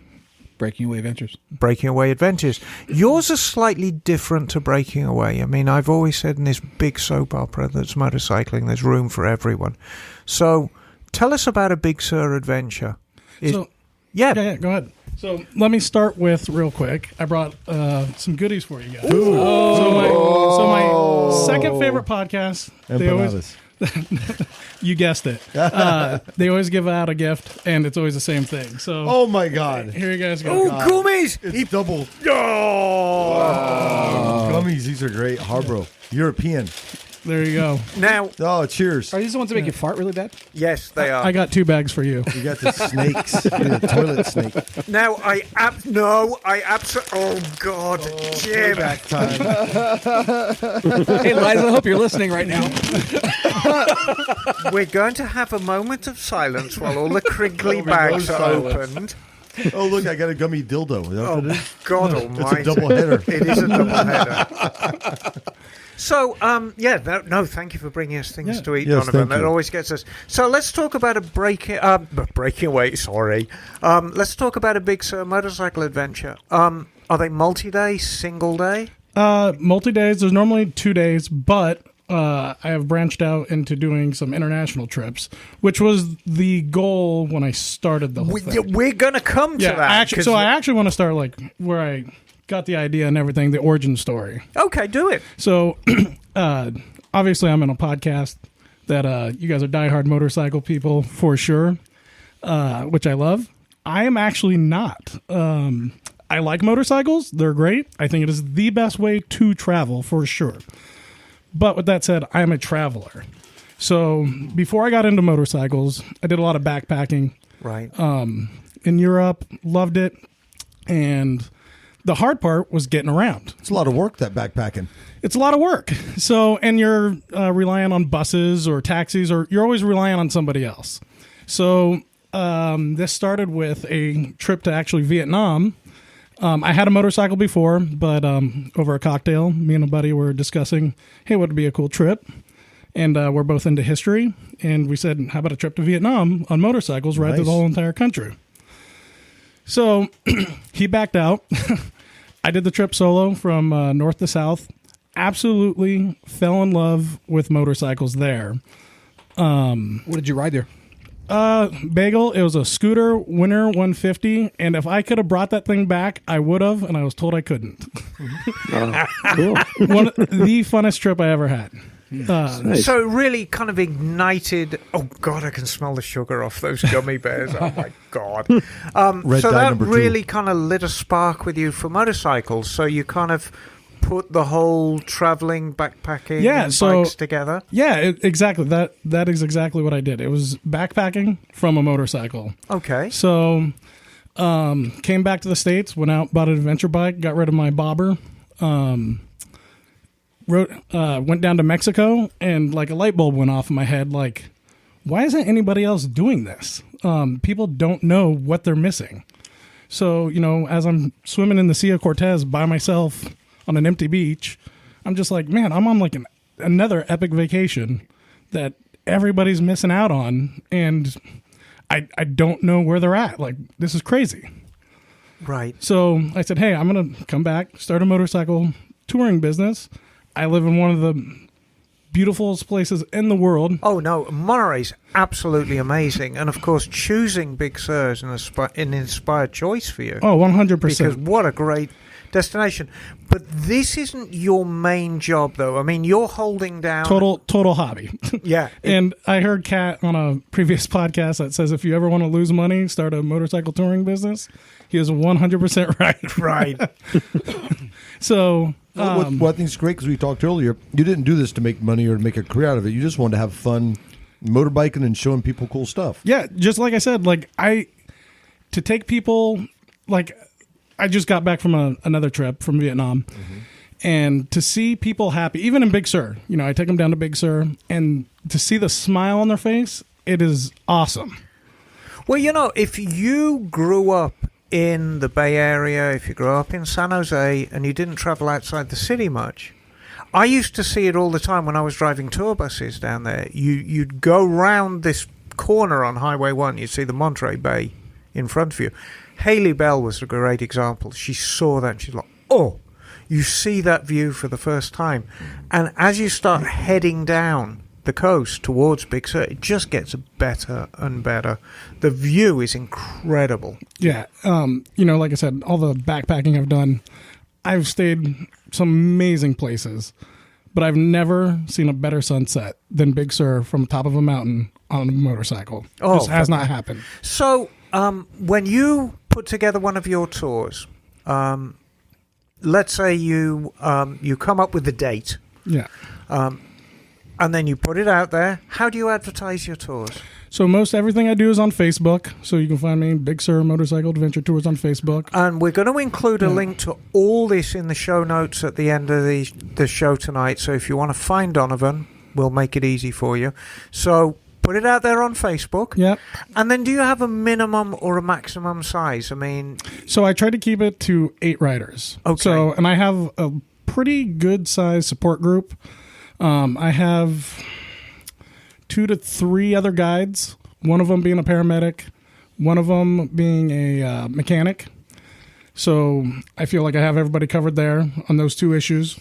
Breaking Away Adventures. Breaking Away Adventures. Yours are slightly different to Breaking Away. I mean, I've always said in this big soap opera that's motorcycling, there's room for everyone. So tell us about a Big Sur adventure. Yeah, go ahead. So let me start with real quick. I brought some goodies for you guys. So my second favorite podcast. You guessed it. They always give out a gift, and it's always the same thing. So, oh my God! Here you guys go. Oh, gummies! It's double. Oh, gummies! These are great. Harbro, European. There you go. Now, cheers. Are these the ones that make you fart really bad? Yes, they are. I got 2 bags for you. You got the snakes. The toilet snake. Now, oh God, Jim. Back time. Hey, Liza, I hope you're listening right now. We're going to have a moment of silence while all the crinkly bags are opened. Oh, look, I got a gummy dildo. Is that what it is? God almighty. It's a double header. It is a double header. So, thank you for bringing us things to eat, yes, Donovan. thank That you. always gets us. So let's talk about a breaking away, sorry. Let's talk about a Big Sur motorcycle adventure. Are they multi-day, single day? Multi-days. There's normally 2 days, but I have branched out into doing some international trips, which was the goal when I started the whole thing. We're going to come to that. I actually want to start like where I got the idea and everything, the origin story. Okay, do it. So, obviously, I'm in a podcast that you guys are diehard motorcycle people for sure, which I love. I am actually not. I like motorcycles. They're great. I think it is the best way to travel for sure. But with that said, I am a traveler. So before I got into motorcycles, I did a lot of backpacking. Right. In Europe, loved it. And the hard part was getting around. It's a lot of work, that backpacking. It's a lot of work. So, and you're relying on buses or taxis, or you're always relying on somebody else. So this started with a trip to actually Vietnam. I had a motorcycle before, but over a cocktail, me and a buddy were discussing, hey, what would be a cool trip? And we're both into history. And we said, how about a trip to Vietnam on motorcycles, ride through the whole entire country? So he backed out. I did the trip solo from north to south. Absolutely fell in love with motorcycles there. What did you ride there? Bagel. It was a scooter Winter 150, and if I could have brought that thing back, I would have, and I was told I couldn't. Cool. The funnest trip I ever had. Nice. So it really kind of ignited. Oh God, I can smell the sugar off those gummy bears. Oh my God! So that really kind of lit a spark with you for motorcycles. So you kind of put the whole traveling, backpacking, and bikes together. Yeah, exactly. That is exactly what I did. It was backpacking from a motorcycle. Okay. So came back to the States, went out, bought an adventure bike, got rid of my bobber. Went down to Mexico, and like a light bulb went off in my head. Like, why isn't anybody else doing this? People don't know what they're missing. So, as I'm swimming in the Sea of Cortez by myself on an empty beach, I'm just like, man, I'm on like another epic vacation that everybody's missing out on. And I don't know where they're at. Like, this is crazy. Right. So I said, hey, I'm going to come back, start a motorcycle touring business. I live in one of the beautifulest places in the world. Oh, no. Monterey's absolutely amazing. And, of course, choosing Big Sur is an inspired choice for you. Oh, 100%. Because what a great destination. But this isn't your main job, though. I mean, you're holding down... Total hobby. Yeah. And I heard Kat on a previous podcast that says if you ever want to lose money, start a motorcycle touring business. He is 100% right. Right. So... what I think is great, because we talked earlier, you didn't do this to make money or to make a career out of it. You just wanted to have fun motorbiking and showing people cool stuff. Yeah, just like I said, like to take people, like I just got back from another trip from Vietnam, and to see people happy, even in Big Sur, I take them down to Big Sur, and to see the smile on their face, it is awesome. Well, if you grew up in the Bay Area, if you grew up in San Jose and you didn't travel outside the city much, I used to see it all the time when I was driving tour buses down there. You'd go round this corner on Highway 1, you'd see the Monterey Bay in front of you. Haley Bell was a great example. She saw that and she's like, oh, you see that view for the first time. And as you start heading down the coast towards Big Sur, it just gets better and better. The view is incredible. Yeah. Like I said, all the backpacking I've done, I've stayed some amazing places, but I've never seen a better sunset than Big Sur from the top of a mountain on a motorcycle. Oh, this has not happened. So when you put together one of your tours, let's say you come up with a date. Yeah. And then you put it out there. How do you advertise your tours? So most everything I do is on Facebook. So you can find me, Big Sur Motorcycle Adventure Tours on Facebook. And we're going to include a link to all this in the show notes at the end of the show tonight. So if you want to find Donovan, we'll make it easy for you. So put it out there on Facebook. Yep. And then do you have a minimum or a maximum size? I mean... So I try to keep it to 8 riders. Okay. And I have a pretty good size support group. I have 2 to 3 other guides, one of them being a paramedic, one of them being a mechanic. So I feel like I have everybody covered there on those 2 issues.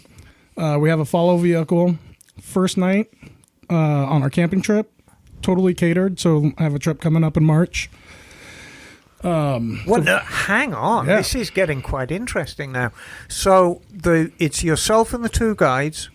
We have a follow vehicle. First night on our camping trip, totally catered. So I have a trip coming up in March. Hang on. Yeah. This is getting quite interesting now. So it's yourself and the 2 guides,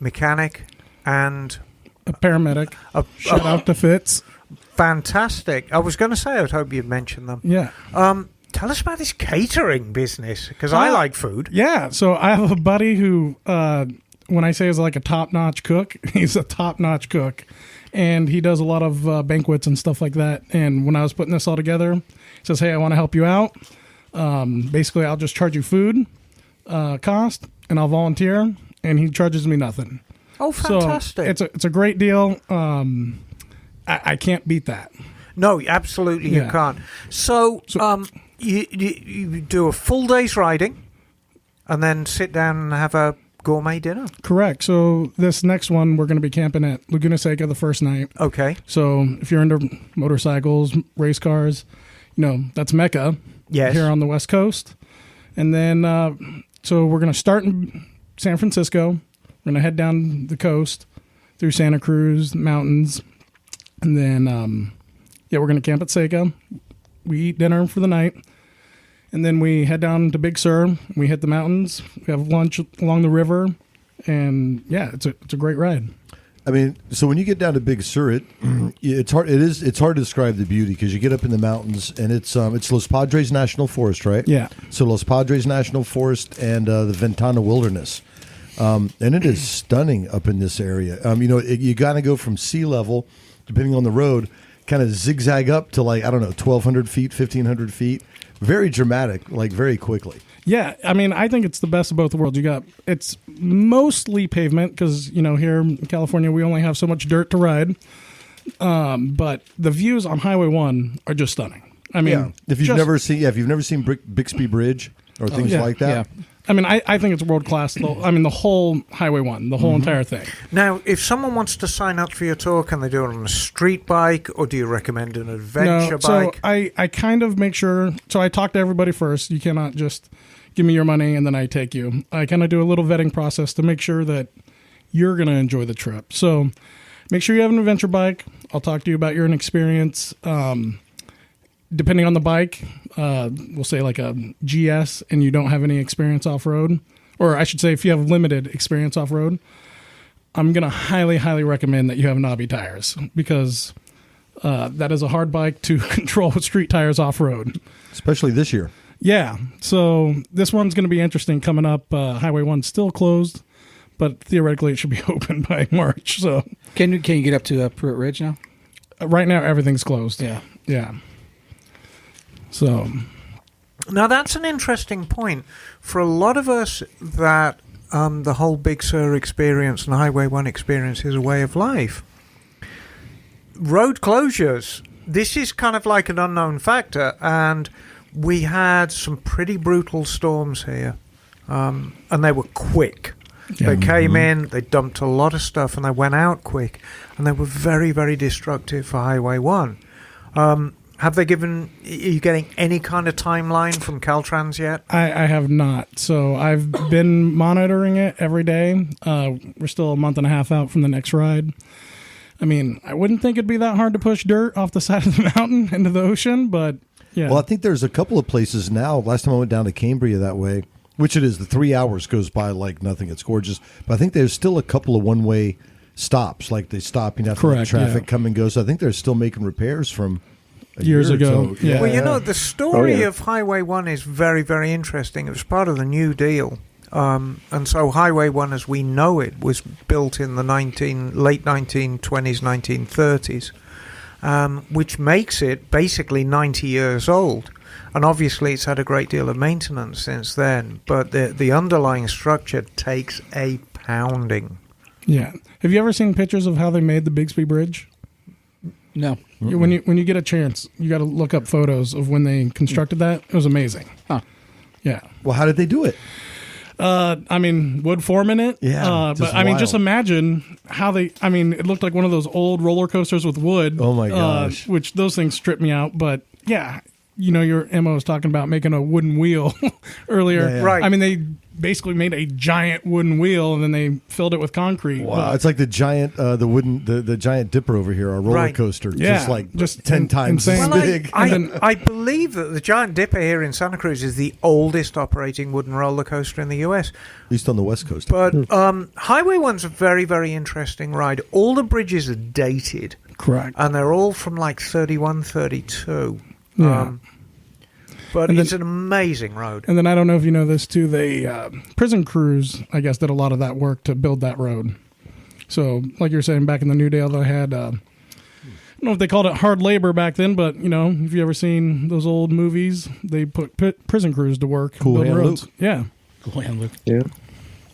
mechanic and a paramedic. Shout out to Fitz. Fantastic. I was going to say, I would hope you'd mention them. Yeah. Tell us about this catering business, because I like food. Yeah. So I have a buddy who, when I say is like a top-notch cook, he's a top-notch cook. And he does a lot of banquets and stuff like that. And when I was putting this all together, he says, hey, I want to help you out. Basically, I'll just charge you food cost, and I'll volunteer. And he charges me nothing. Oh, fantastic. So it's a great deal. I can't beat that. No, absolutely you can't. So you do a full day's riding and then sit down and have a gourmet dinner? Correct. So this next one, we're going to be camping at Laguna Seca the first night. Okay. So if you're into motorcycles, race cars, that's Mecca here on the West Coast. And then, so we're going to start in San Francisco. We're going to head down the coast through Santa Cruz mountains. And then, we're going to camp at Seca. We eat dinner for the night. And then we head down to Big Sur. We hit the mountains. We have lunch along the river. And, it's a great ride. I mean, so when you get down to Big Sur, it's hard to describe the beauty, because you get up in the mountains, and it's Los Padres National Forest, right? Yeah. So Los Padres National Forest and the Ventana Wilderness. And it is stunning up in this area. You got to go from sea level, depending on the road, kind of zigzag up to 1,200 feet, 1,500 feet. Very dramatic, very quickly. Yeah, I mean, I think it's the best of both worlds. It's mostly pavement because, here in California, we only have so much dirt to ride. But the views on Highway 1 are just stunning. I mean, if you've never seen Bixby Bridge or things like that. Yeah. I mean, I think it's world class. I mean, the whole Highway 1, the whole entire thing. Now, if someone wants to sign up for your tour, can they do it on a street bike, or do you recommend an adventure bike? So I kind of make sure. So I talk to everybody first. You cannot just give me your money and then I take you. I kind of do a little vetting process to make sure that you're going to enjoy the trip. So make sure you have an adventure bike. I'll talk to you about your experience. Depending on the bike, we'll say like a GS and you don't have any experience off-road, or I should say if you have limited experience off-road, I'm going to highly, highly recommend that you have knobby tires, because that is a hard bike to control with street tires off-road. Especially this year. Yeah. So this one's going to be interesting coming up. Highway 1's still closed, but theoretically it should be open by March. So Can you get up to Pruitt Ridge now? Right now everything's closed. Yeah. Yeah. So Now, that's an interesting point. For a lot of us, that the whole Big Sur experience and Highway 1 experience is a way of life. Road closures, this is kind of like an unknown factor, and we had some pretty brutal storms here, and they were quick. They came in, they dumped a lot of stuff, and they went out quick, and they were very, very destructive for Highway 1. Are you getting any kind of timeline from Caltrans yet? I have not. So I've been monitoring it every day. We're still a month and a half out from the next ride. I mean, I wouldn't think it'd be that hard to push dirt off the side of the mountain into the ocean, but yeah. Well, I think there's a couple of places now. Last time I went down to Cambria that way, which it is, the 3 hours goes by like nothing. It's gorgeous. But I think there's still a couple of one-way stops. Like they stop, you know, to let traffic come and go. So I think they're still making repairs from years ago. So. Yeah. Well, you know, the story of Highway 1 is very, very interesting. It was part of the New Deal. And so Highway 1, as we know it, was built in the late 1920s, 1930s, which makes it basically 90 years old. And obviously it's had a great deal of maintenance since then. But the underlying structure takes a pounding. Yeah. Have you ever seen pictures of how they made the Bixby Bridge? No. When you get a chance, you got to look up photos of when they constructed that. It was amazing. Huh. Yeah. Well, how did they do it? I mean, wood forming it. Yeah. But I mean, just imagine how it looked like one of those old roller coasters with wood. Oh my gosh. Which those things strip me out. But yeah, you know, your Emma was talking about making a wooden wheel earlier. Yeah. Right. I mean, they basically made a giant wooden wheel and then they filled it with concrete. Wow, it's like the giant, the giant dipper over here, our roller coaster, Yeah. just 10 times as insane. Well, big. I believe that the Giant Dipper here in Santa Cruz is the oldest operating wooden roller coaster in the U.S. At least on the West Coast. But Highway 1's a very, very interesting ride. All the bridges are dated. Correct. And they're all from like 31, 32. Yeah. But And it's an amazing road. And then I don't know if you know this too. They prison crews, I guess, did a lot of that work to build that road. So, like you're saying, back in the New Deal, they had I don't know if they called it hard labor back then, but you know, if you ever seen those old movies, they put prison crews to work Cool building Hand roads. Luke. Yeah, Cool hand, Luke. Yeah.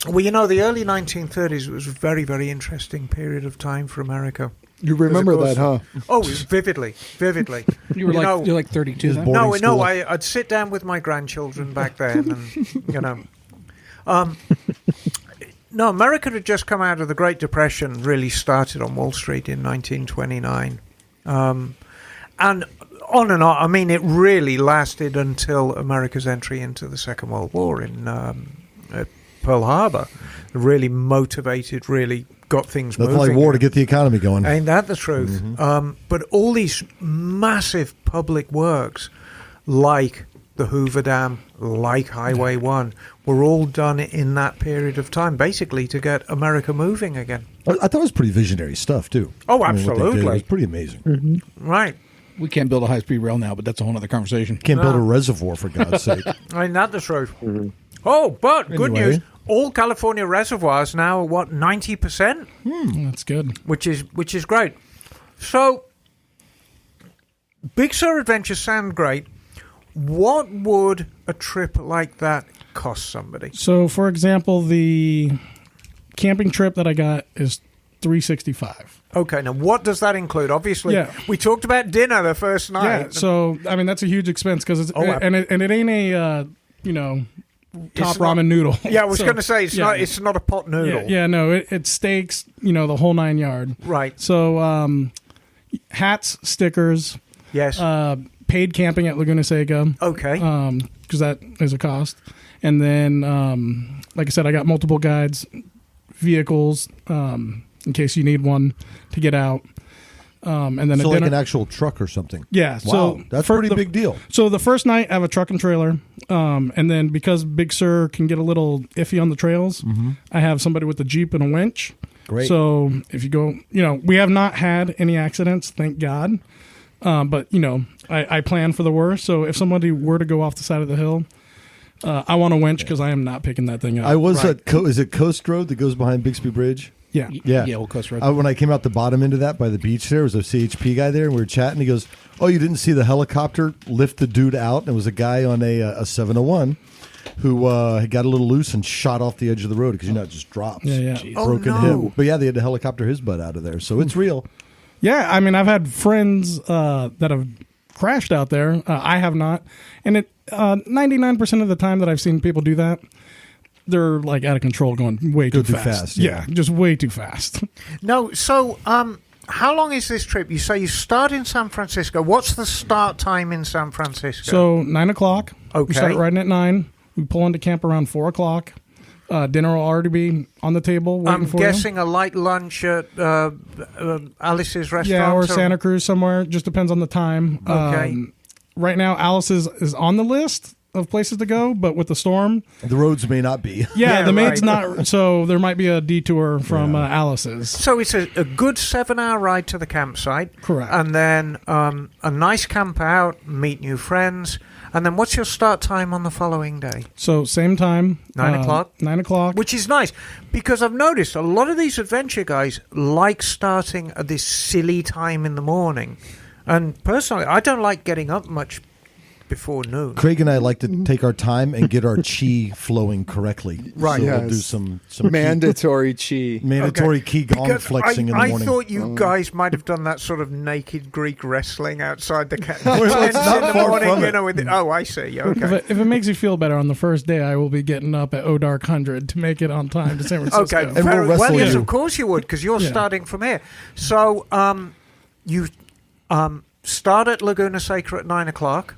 Well, you know, the early 1930s was a very, very interesting period of time for America. You remember Because, that, huh? Oh, vividly. You're like 32 then? boring No, school. I'd sit down with my grandchildren back then, and you know, no, America had just come out of the Great Depression. Really started on Wall Street in 1929, and on and on. I mean, it really lasted until America's entry into the Second World War in at Pearl Harbor. Really motivated, really got things Nothing moving. like war to get the economy going. Ain't that the truth? But all these massive public works, like the Hoover Dam, like Highway 1, were all done in that period of time, basically to get America moving again. I thought it was pretty visionary stuff, too. Oh, I mean, what they did, absolutely. it was pretty amazing. Right. We can't build a high-speed rail now, but that's a whole other conversation. Can't build a reservoir, for God's sake. Ain't that the truth? Oh, but good Anyway. news. All California reservoirs now are, 90%? that's good. Which is great. So, Big Sur adventures sound great. What would a trip like that cost somebody? So, for example, the camping trip that I got is $365. Okay, now what does that include? Obviously, Yeah. we talked about dinner the first night. Yeah, so I mean that's a huge expense because it's Oh, wow. and it ain't a top It's not- ramen noodle. Yeah, I was So, going to say it's yeah. not. It's not a pot noodle. No, it's steaks. The whole 9 yard. Right. So hats, stickers, Yes. paid camping at Laguna Seca. Okay. Because that is a cost. And then, like I said, I got multiple guides, vehicles, in case you need one to get out. And then So a like dinner. an actual truck or something. Yeah. Wow, So that's a pretty big deal. So the first night I have a truck and trailer, and then because Big Sur can get a little iffy on the trails, I have somebody with a Jeep and a winch. Great. So if you go, we have not had any accidents, thank God. But I plan for the worst. So if somebody were to go off the side of the hill, I want a winch because I am not picking that thing up. I was at is it Coast Road that goes behind Bixby Bridge? Yeah. Yeah, Old Coast Road. When I came out the bottom end of that by the beach, there was a CHP guy there, and we were chatting. He goes, "Oh, you didn't see the helicopter lift the dude out?" And it was a guy on a 701 who had got a little loose and shot off the edge of the road because it just drops. Yeah. Broken Oh, no. hip. But yeah, they had to helicopter his butt out of there, so it's real. Yeah. I mean, I've had friends that have crashed out there. I have not. And 99% of the time that I've seen people do that, they're like out of control going way too fast. yeah. Just way too fast. No, so how long is this trip? You say you start in San Francisco. What's the start time in San Francisco? So 9 o'clock. Okay. We start riding at 9. We pull into camp around 4 o'clock. Dinner will already be on the table waiting I'm for guessing a light lunch at Alice's restaurant. you. Yeah, or Santa Cruz somewhere. Just depends on the time. Okay. Right now, Alice's is on the list of places to go, but with the storm, The roads may not be. Yeah, the maid's right. not. So there might be a detour from Alice's. So it's a good 7-hour ride to the campsite. Correct. And then a nice camp out, meet new friends. And then what's your start time on the following day? So same time, 9 o'clock? 9 o'clock. Which is nice, because I've noticed a lot of these adventure guys like starting at this silly time in the morning. And personally, I don't like getting up much before noon. Craig and I like to take our time and get our chi flowing correctly. Right. So we'll Yes. do some Mandatory chi. mandatory Okay. Qigong Because flexing in the I morning. thought you guys might have done that sort of naked Greek wrestling outside the tent Well, it's not in the far morning, from you it. know. Oh, I see. If Okay. it makes you feel better, on the first day, I will be getting up at Dark 100 to make it on time to San Francisco. Okay. And we'll Very wrestle well, yes, you. of course you would, because you're Yeah. starting from here. So you start at Laguna Seca at 9 o'clock,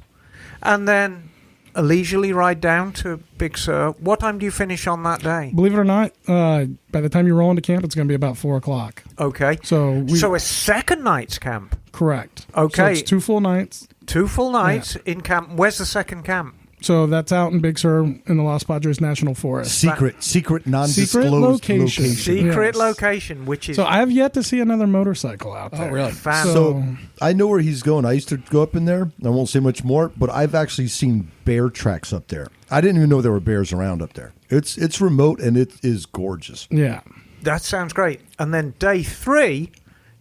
and then a leisurely ride down to Big Sur. What time do you finish on that day? Believe it or not, by the time you roll into camp, it's going to be about 4 o'clock. Okay. So So a second night's camp. correct. Okay. So it's 2 full nights. 2 full nights in camp. Where's the second camp? So that's out in Big Sur in the Los Padres National Forest. Secret, non-disclosed location. location. Secret Yes. location, which is So I have yet to see another motorcycle out there. Oh, really? fan. So I know where he's going. I used to go up in there. I won't say much more, but I've actually seen bear tracks up there. I didn't even know there were bears around up there. It's remote and it is gorgeous. Yeah. That sounds great. And then day 3,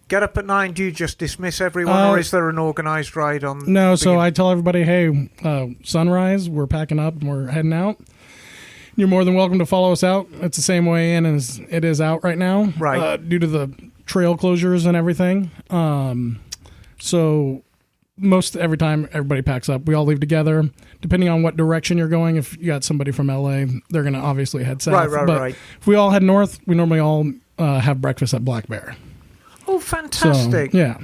get up at 9. Do you just dismiss everyone, or is there an organised ride on? No, so begin- I tell everybody, hey, sunrise, we're packing up and we're heading out. You're more than welcome to follow us out. It's the same way in as it is out right now. Right. Due to the trail closures and everything. So most every time everybody packs up, we all leave together. Depending on what direction you're going, if you got somebody from LA, they're going to obviously head south. Right, but right. if we all head north, we normally all have breakfast at Black Bear. Oh, fantastic. So, yeah.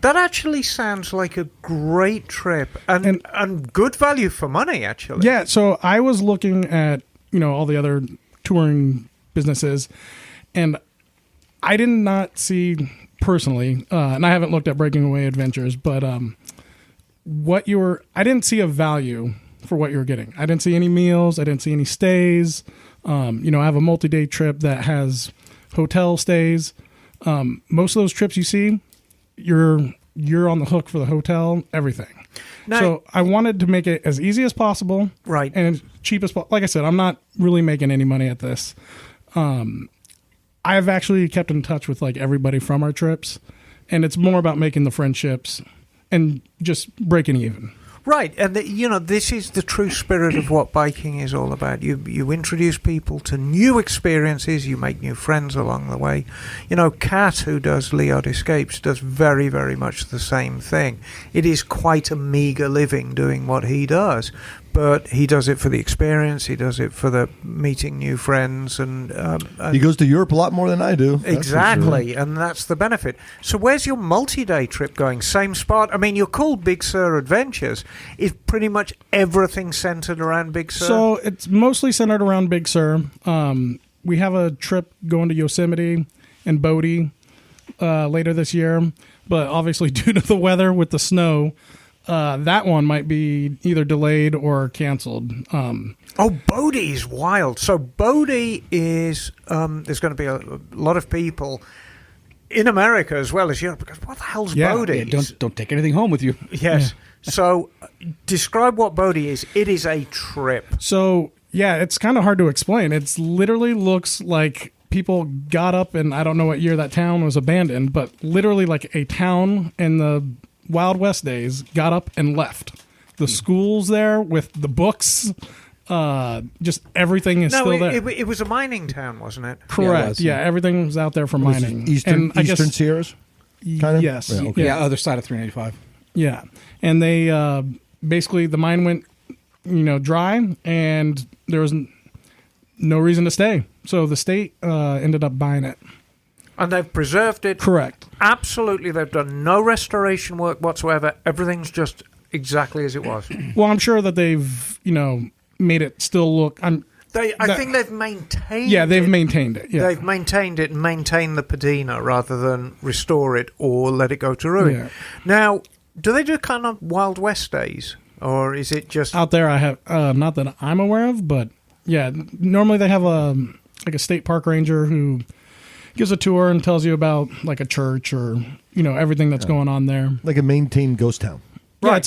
That actually sounds like a great trip and good value for money, actually. Yeah, so I was looking at, all the other touring businesses, and I did not see personally, and I haven't looked at Breaking Away Adventures, but I didn't see a value for what you were getting. I didn't see any meals. I didn't see any stays. I have a multi-day trip that has hotel stays. Most of those trips you see, you're on the hook for the hotel, everything. Now- So I wanted to make it as easy as possible, Right. and as cheap as possible. Like I said, I'm not really making any money at this. I've actually kept in touch with like everybody from our trips, and it's more about making the friendships and just breaking even. Right, and this is the true spirit of what biking is all about. You introduce people to new experiences, you make new friends along the way. Kat, who does Leod Escapes, does very, very much the same thing. It is quite a meagre living doing what he does, but he does it for the experience. He does it for the meeting new friends, and He goes to Europe a lot more than I do. That's for exactly, sure. and that's the benefit. So where's your multi-day trip going? Same spot? I mean, you're called Big Sur Adventures. Is pretty much everything centered around Big Sur? So it's mostly centered around Big Sur. We have a trip going to Yosemite and Bodie later this year, but obviously due to the weather with the snow, that one might be either delayed or canceled. Bodie's wild. So Bodie is there's going to be a lot of people in America as well as Europe, because what the hell's Bodie? Yeah, don't take anything home with you. Yes. So describe what Bodie is. It is a trip. So yeah, it's kind of hard to explain. It's literally looks like people got up, and I don't know what year that town was abandoned, but literally like a town in the Wild West days got up and left. The schools there with the books, just everything is still there. It was a mining town, wasn't it? Correct. Yeah, everything was out there for mining. Eastern I guess- Sierras? Kind of? Yes. Yeah, okay. Yeah, other side of 395. Yeah. And they basically the mine went, dry, and there was no reason to stay. So the state ended up buying it. And they've preserved it. Correct. Absolutely. They've done no restoration work whatsoever. Everything's just exactly as it was. Well, I'm sure that they've, made it still look. I think they've maintained Yeah, they've it. maintained it. Yeah. They've maintained it and maintained the patina rather than restore it or let it go to ruin. Yeah. Now, do they do kind of Wild West days? Or is it just... Out there, I have, not that I'm aware of, but yeah, normally they have a state park ranger who gives a tour and tells you about like a church or, everything that's going on there. Like a maintained ghost town. Right.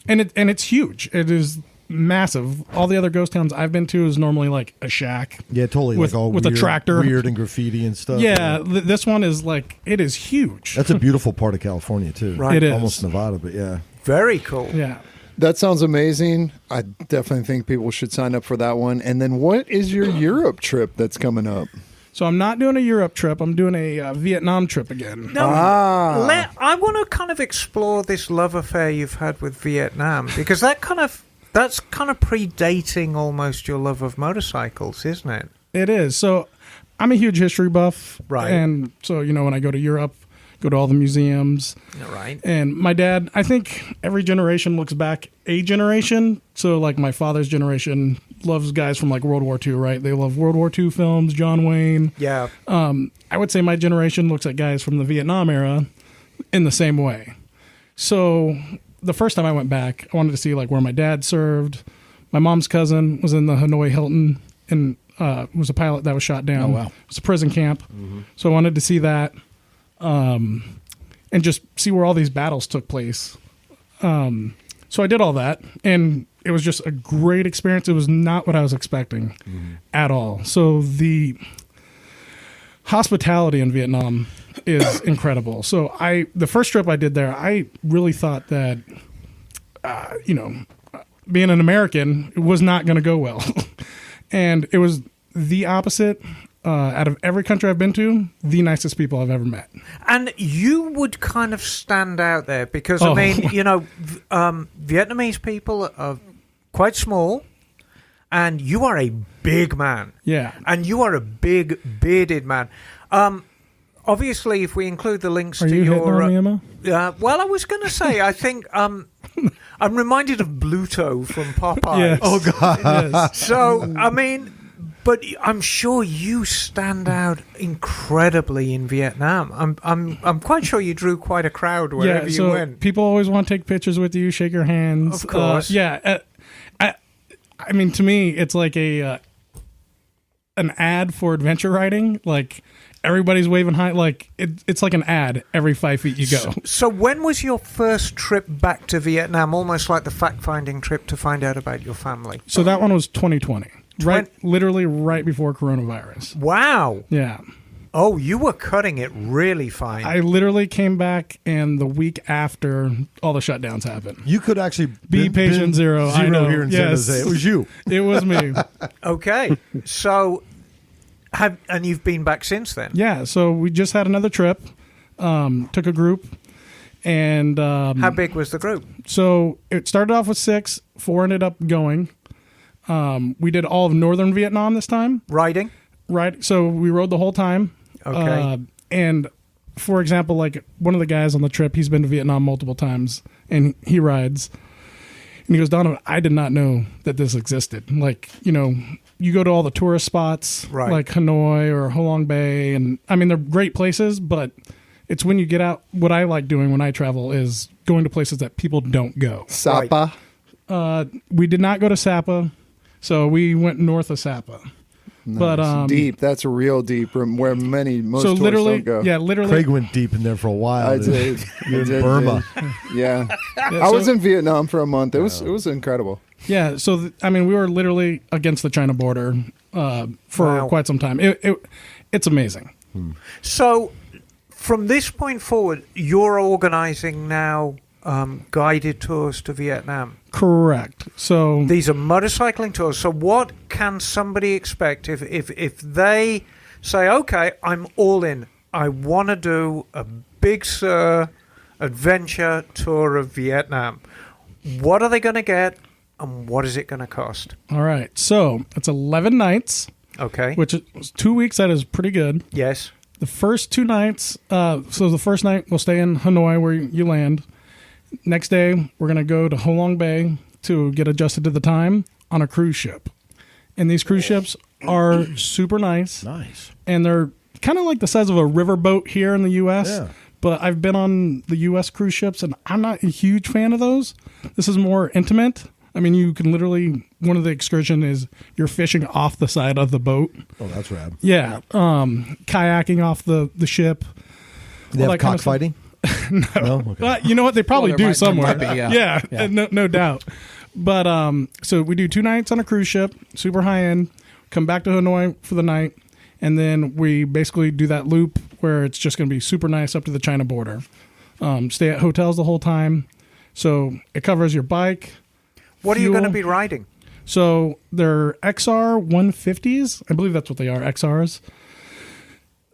And it's huge. It is massive. All the other ghost towns I've been to is normally like a shack. Yeah, totally. With- like all with a weird, tractor. Weird and graffiti and stuff. Yeah, this one is like, it is huge. That's a beautiful part of California, too. Right. It is. Almost Nevada, but yeah. Very cool. Yeah. That sounds amazing. I definitely think people should sign up for that one. And then what is your Europe trip that's coming up? So I'm not doing a Europe trip. I'm doing a Vietnam trip again. No, I want to kind of explore this love affair you've had with Vietnam, because that's kind of predating almost your love of motorcycles, isn't it? It is. So I'm a huge history buff. Right. And so, when I go to Europe, go to all the museums. Right. And my dad, I think every generation looks back a generation. So like my father's generation loves guys from like World War II, right? They love World War II films, John Wayne. Yeah. I would say my generation looks at guys from the Vietnam era in the same way. So the first time I went back, I wanted to see like where my dad served. My mom's cousin was in the Hanoi Hilton and was a pilot that was shot down. Oh, wow. It was a prison camp. Mm-hmm. So I wanted to see that. And just see where all these battles took place. So I did all that, and it was just a great experience. It was not what I was expecting at all. So the hospitality in Vietnam is incredible. So the first trip I did there, I really thought that, being an American, it was not going to go well. And it was the opposite. Out of every country I've been to, the nicest people I've ever met. And you would kind of stand out there because, Oh. I mean, Vietnamese people are quite small, and you are a big man. Yeah. And you are a big, bearded man. Obviously, if we include the links Are to you your... hitting on me, Emma? well, I was going to say, I think... I'm reminded of Bluto from Popeye. Yes. Oh, God. Yes. So, I mean... But I'm sure you stand out incredibly in Vietnam. I'm quite sure you drew quite a crowd wherever you went. People always want to take pictures with you, shake your hands. Of course. I mean, to me, it's like an ad for adventure riding. Like everybody's waving high. Like it's like an ad every 5 feet you go. So when was your first trip back to Vietnam? Almost like the fact-finding trip to find out about your family. So that one was 2020. Literally right before coronavirus. Wow. Yeah. Oh, you were cutting it really fine. I literally came back, and the week after all the shutdowns happened. You could actually Be patient, Zero. I know. here in Yes. San Jose. It was you. It was me. Okay. So, and you've been back since then? Yeah, so we just had another trip, took a group, And How big was the group? so it started off with 6, 4 ended up going. We did all of northern Vietnam this time. Riding? Right. So we rode the whole time. Okay. And for example, like one of the guys on the trip, he's been to Vietnam multiple times and he rides. And he goes, Donovan, I did not know that this existed. Like, you know, you go to all the tourist spots Right. like Hanoi or Ho Long Bay. And I mean, they're great places, but it's when you get out. What I like doing when I travel is going to places that people don't go. Sapa. We did not go to Sapa. So we went north of Sapa. Nice. But deep. That's real deep. Where most so tourists literally, don't go. yeah, literally. Craig went deep in there for a while. I did. You're I in did, Burma. Yeah. Yeah, I was so- in Vietnam for a month. It was incredible. Yeah, so I mean, we were literally against the China border for Wow. quite some time. It's amazing. So, from this point forward, you're organizing now guided tours to Vietnam. Correct. So These are motorcycling tours. So, what can somebody expect if they say, okay, I'm all in, I want to do a Big Sur adventure tour of Vietnam? What are they going to get, and what is it going to cost? all right, so it's 11 nights, Okay. which is 2 weeks. That is pretty good. Yes. The first 2 nights. So the first night we'll stay in Hanoi where you land. Next day we're gonna go to Ho Long Bay to get adjusted to the time on a cruise ship, and these cruise ships are super nice. Nice. And they're kind of like the size of a riverboat here in the U.S. Yeah. But I've been on the U.S. cruise ships, and I'm not a huge fan of those. This is more intimate. I mean, you can literally, one of the excursion is you're fishing off the side of the boat. Oh, that's rad. Yeah. Kayaking off the ship. They all have that kind of stuff. cockfighting? No. Okay. You know what? They probably Well, do there somewhere. might be, yeah. yeah. No doubt. But so we do 2 nights on a cruise ship, super high end, come back to Hanoi for the night, and then we basically do that loop where it's just going to be super nice up to the China border. Stay at hotels the whole time. So it covers your bike. What are you going to fuel. be riding? So they're XR 150s. I believe that's what they are, XRs.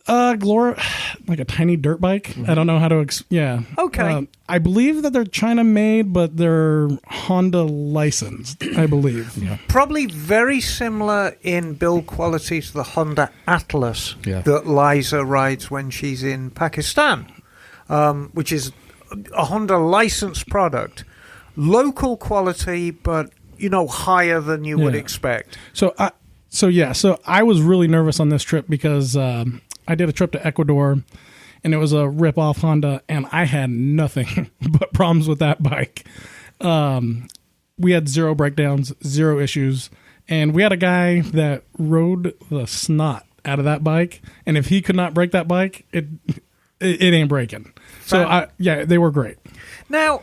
Like a tiny dirt bike. I don't know how to. Yeah. Okay. I believe that they're China made, but they're Honda licensed. I believe. Yeah. Probably very similar in build quality to the Honda Atlas Yeah. that Liza rides when she's in Pakistan, which is a Honda licensed product. Local quality, but, higher than you would Yeah. expect. So I was really nervous on this trip because I did a trip to Ecuador, and it was a rip-off Honda, and I had nothing but problems with that bike. We had 0 breakdowns, 0 issues, and we had a guy that rode the snot out of that bike, and if he could not break that bike, it ain't breaking. So they were great. Now,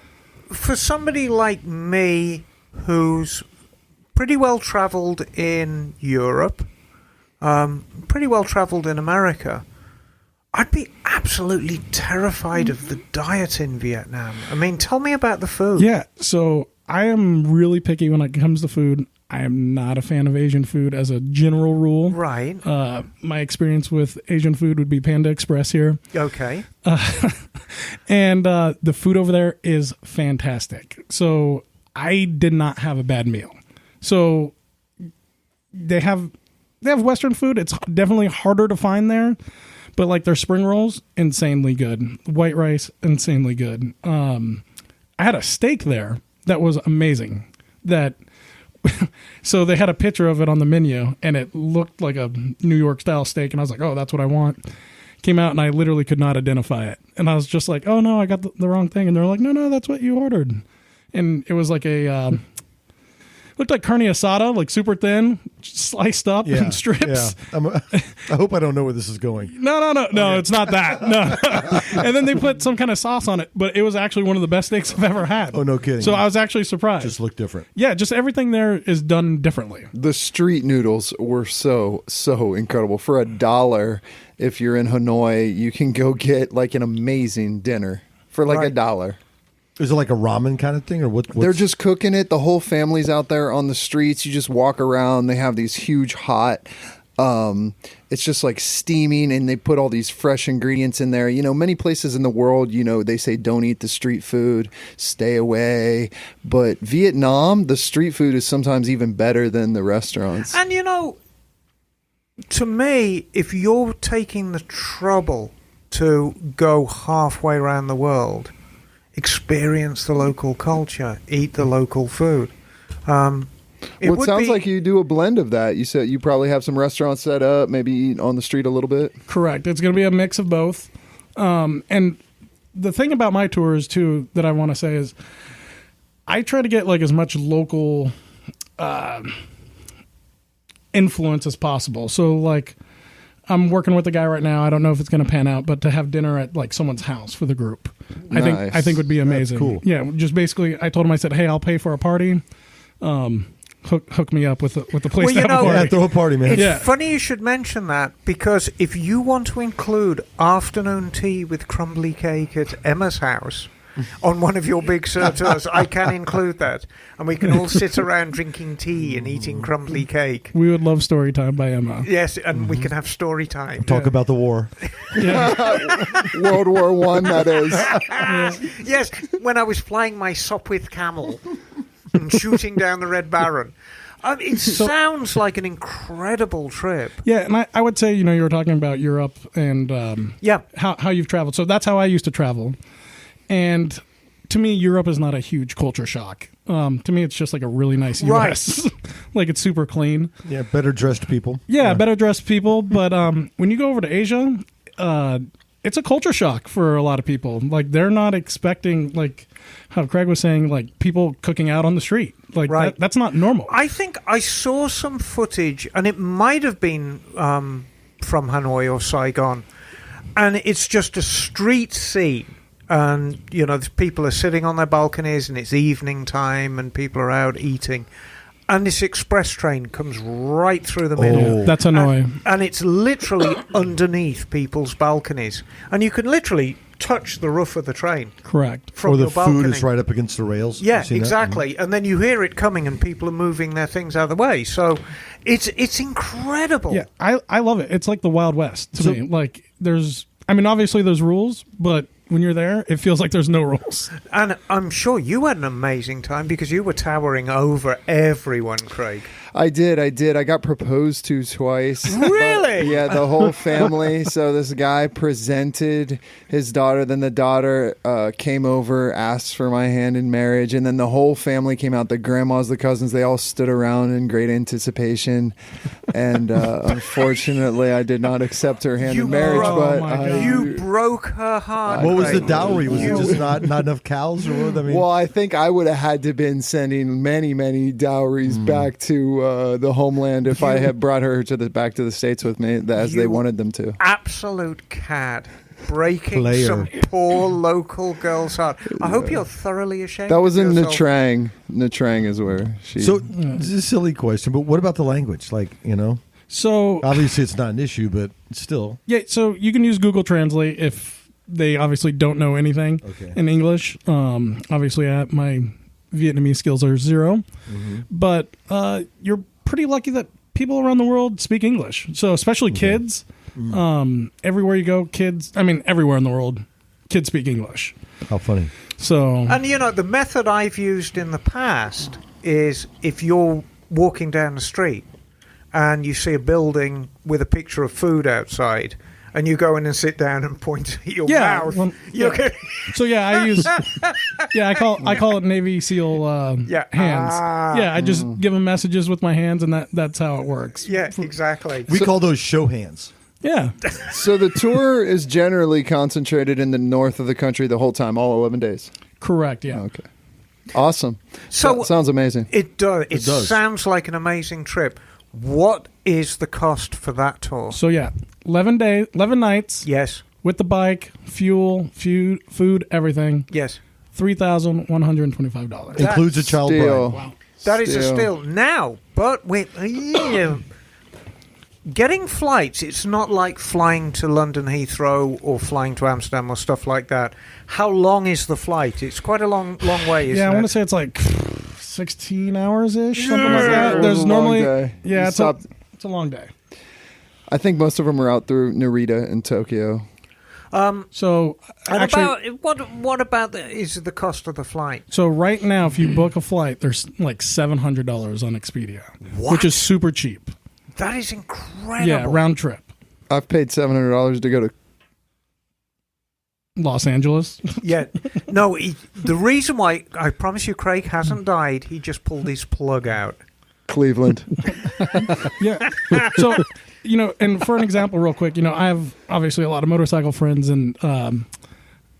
for somebody like me who's pretty well traveled in Europe, pretty well traveled in America, I'd be absolutely terrified of the diet in Vietnam. I mean, tell me about the food. Yeah, so I am really picky when it comes to food. I am not a fan of Asian food as a general rule. Right. My experience with Asian food would be Panda Express here. Okay. And the food over there is fantastic. So I did not have a bad meal. So they have Western food. It's definitely harder to find there. But like their spring rolls, insanely good. White rice, insanely good. I had a steak there that was amazing. So they had a picture of it on the menu, and it looked like a New York style steak, and I was like, oh, that's what I want. Came out, and I literally could not identify it. And I was just like, oh, no, I got the wrong thing. And they're like, no, that's what you ordered. And it was like looked like carne asada, like super thin, sliced up in strips. Yeah. I hope I don't know where this is going. No, it's not that. No. And then they put some kind of sauce on it, but it was actually one of the best steaks I've ever had. Oh, no kidding. So I was actually surprised. Just look different. Yeah, just everything there is done differently. The street noodles were so incredible. For $1, if you're in Hanoi, you can go get like an amazing dinner for like $1. Is it like a ramen kind of thing, or what? They're just cooking it. The whole family's out there on the streets. You just walk around. They have these huge hot It's just like steaming, and they put all these fresh ingredients in there. Many places in the world, they say don't eat the street food, stay away. But Vietnam, the street food is sometimes even better than the restaurants. And to me, if you're taking the trouble to go halfway around the world, experience the local culture, eat the local food. It sounds like you do a blend of that. You said you probably have some restaurants set up, maybe eat on the street a little bit. Correct. It's going to be a mix of both. And the thing about my tours, too, that I want to say is I try to get like as much local influence as possible. So like I'm working with a guy right now. I don't know if it's going to pan out, but to have dinner at like someone's house for the group, Nice. I think would be amazing. That's cool. Yeah, just basically, I told him, I said, hey, I'll pay for a party. Hook me up with a place to have a party. Yeah, throw a party, man. It's funny you should mention that, because if you want to include afternoon tea with crumbly cake at Emma's house on one of your big tours, I can include that. And we can all sit around drinking tea and eating crumbly cake. We would love story time by Emma. Yes, and we can have story time. Talk about the war. World War I, that is. Yes, when I was flying my Sopwith camel and shooting down the Red Baron. It sounds like an incredible trip. Yeah, and I would say, you were talking about Europe and how you've traveled. So that's how I used to travel. And to me, Europe is not a huge culture shock. To me, it's just like a really nice U.S. Like it's super clean. Yeah, better dressed people. Yeah, better dressed people. But when you go over to Asia, it's a culture shock for a lot of people. Like they're not expecting, like how Craig was saying, like people cooking out on the street. Like that's not normal. I think I saw some footage, and it might have been from Hanoi or Saigon, and it's just a street scene. And, people are sitting on their balconies, and it's evening time, and people are out eating. And this express train comes right through the middle. That's Hanoi. And it's literally underneath people's balconies. And you can literally touch the roof of the train. Correct. From or the your balcony. food is right up against the rails. Yeah, You seen that? exactly. And then you hear it coming, and people are moving their things out of the way. So it's incredible. Yeah, I love it. It's like the Wild West to me. Like obviously there's rules, but when you're there, it feels like there's no rules. And I'm sure you had an amazing time because you were towering over everyone, Craig. I did. I got proposed to twice. Really? Yeah, the whole family. So this guy presented his daughter. Then the daughter came over, asked for my hand in marriage. And then the whole family came out. The grandmas, the cousins, they all stood around in great anticipation. And unfortunately, I did not accept her hand in marriage. You broke her heart. What was the Craig. dowry? Was it just not enough cows? Or what? I mean, Well, I think I would have had to been sending many, many dowries back to the homeland if I had brought her back to the States with me, as they wanted them to. Absolute cad. Breaking some poor local girl's heart. I hope you're thoroughly ashamed. That was of in yourself. Nha Trang. Nha Trang is where she... So, this is a silly question, but what about the language? So Obviously, it's not an issue, but still. yeah, so you can use Google Translate if they obviously don't know anything in English. Obviously, my Vietnamese skills are 0, but you're pretty lucky that people around the world speak English. So especially kids, everywhere you go, everywhere in the world, kids speak English. How funny. So, And the method I've used in the past is if you're walking down the street and you see a building with a picture of food outside, and you go in and sit down and point at your mouth. Well, So I use I call it Navy SEAL hands. I just give them messages with my hands, and that's how it works. Yeah, exactly. We call those show hands. Yeah. So the tour is generally concentrated in the north of the country the whole time, all 11 days. Correct. Yeah. Okay. Awesome. So that sounds amazing. It does. It does. Sounds like an amazing trip. What is the cost for that tour? So 11 nights. Yes. With the bike, fuel, food, everything. Yes. $3,125. Includes a child Steal. bride. Wow. That is a steal. Now, but with getting flights, it's not like flying to London Heathrow or flying to Amsterdam or stuff like that. How long is the flight? It's quite a long way, isn't it? Yeah, I want to say it's like 16 hours ish, something like Yeah. that. There's Long normally day. yeah, You it's a long day. I think most of them are out through Narita in Tokyo. So And actually, what about is the cost of the flight? so right now, if you book a flight, there's like $700 on Expedia, which is super cheap. That is incredible. Yeah, round trip. I've paid $700 to go to. Los Angeles. Yeah. No, the reason why, I promise you, Craig hasn't died, he just pulled his plug out. Cleveland. Yeah. So, and for an example, real quick, I have obviously a lot of motorcycle friends, and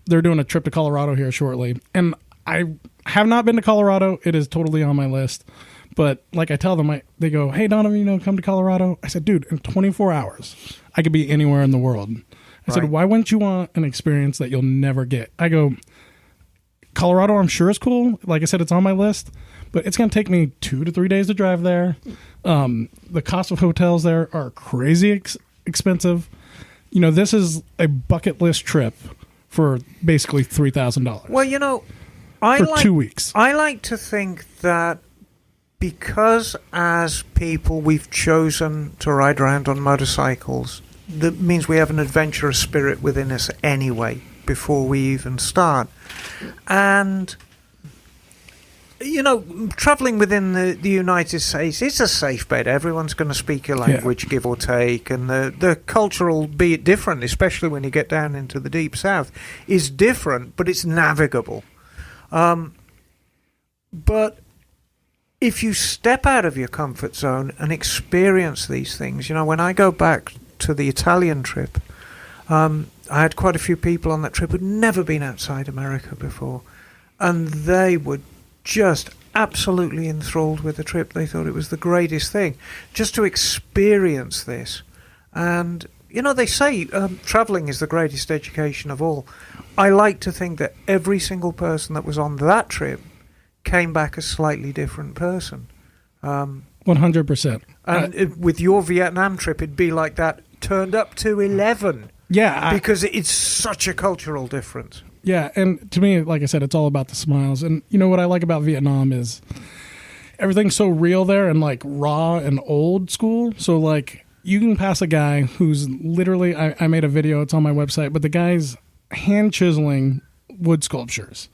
they're doing a trip to Colorado here shortly. And I have not been to Colorado. It is totally on my list. But like I tell them, they go, "Hey, Donovan, come to Colorado." I said, "Dude, in 24 hours, I could be anywhere in the world." I said, "Why wouldn't you want an experience that you'll never get?" I go, "Colorado, I'm sure is cool. Like I said, it's on my list, but it's going to take me 2 to 3 days to drive there. The cost of hotels there are crazy expensive. This is a bucket list trip for basically $3,000. Well, for 2 weeks. I like to think that because as people we've chosen to ride around on motorcycles, that means we have an adventurous spirit within us anyway before we even start. And traveling within the United States, it's a safe bet. Everyone's going to speak your language, give or take, and the cultural, be it different, especially when you get down into the deep south, is different, but it's navigable. But if you step out of your comfort zone and experience these things, when I go back to the Italian trip, I had quite a few people on that trip who'd never been outside America before, and they were just absolutely enthralled with the trip. They thought it was the greatest thing just to experience this. And they say traveling is the greatest education of all. I like to think that every single person that was on that trip came back a slightly different person. 100%. And with your Vietnam trip, it'd be like that turned up to 11. Yeah. Because it's such a cultural difference. Yeah, and to me, like I said, it's all about the smiles. And what I like about Vietnam is everything's so real there and like raw and old school. So like you can pass a guy who's literally, I made a video, it's on my website, but the guy's hand chiseling wood sculptures.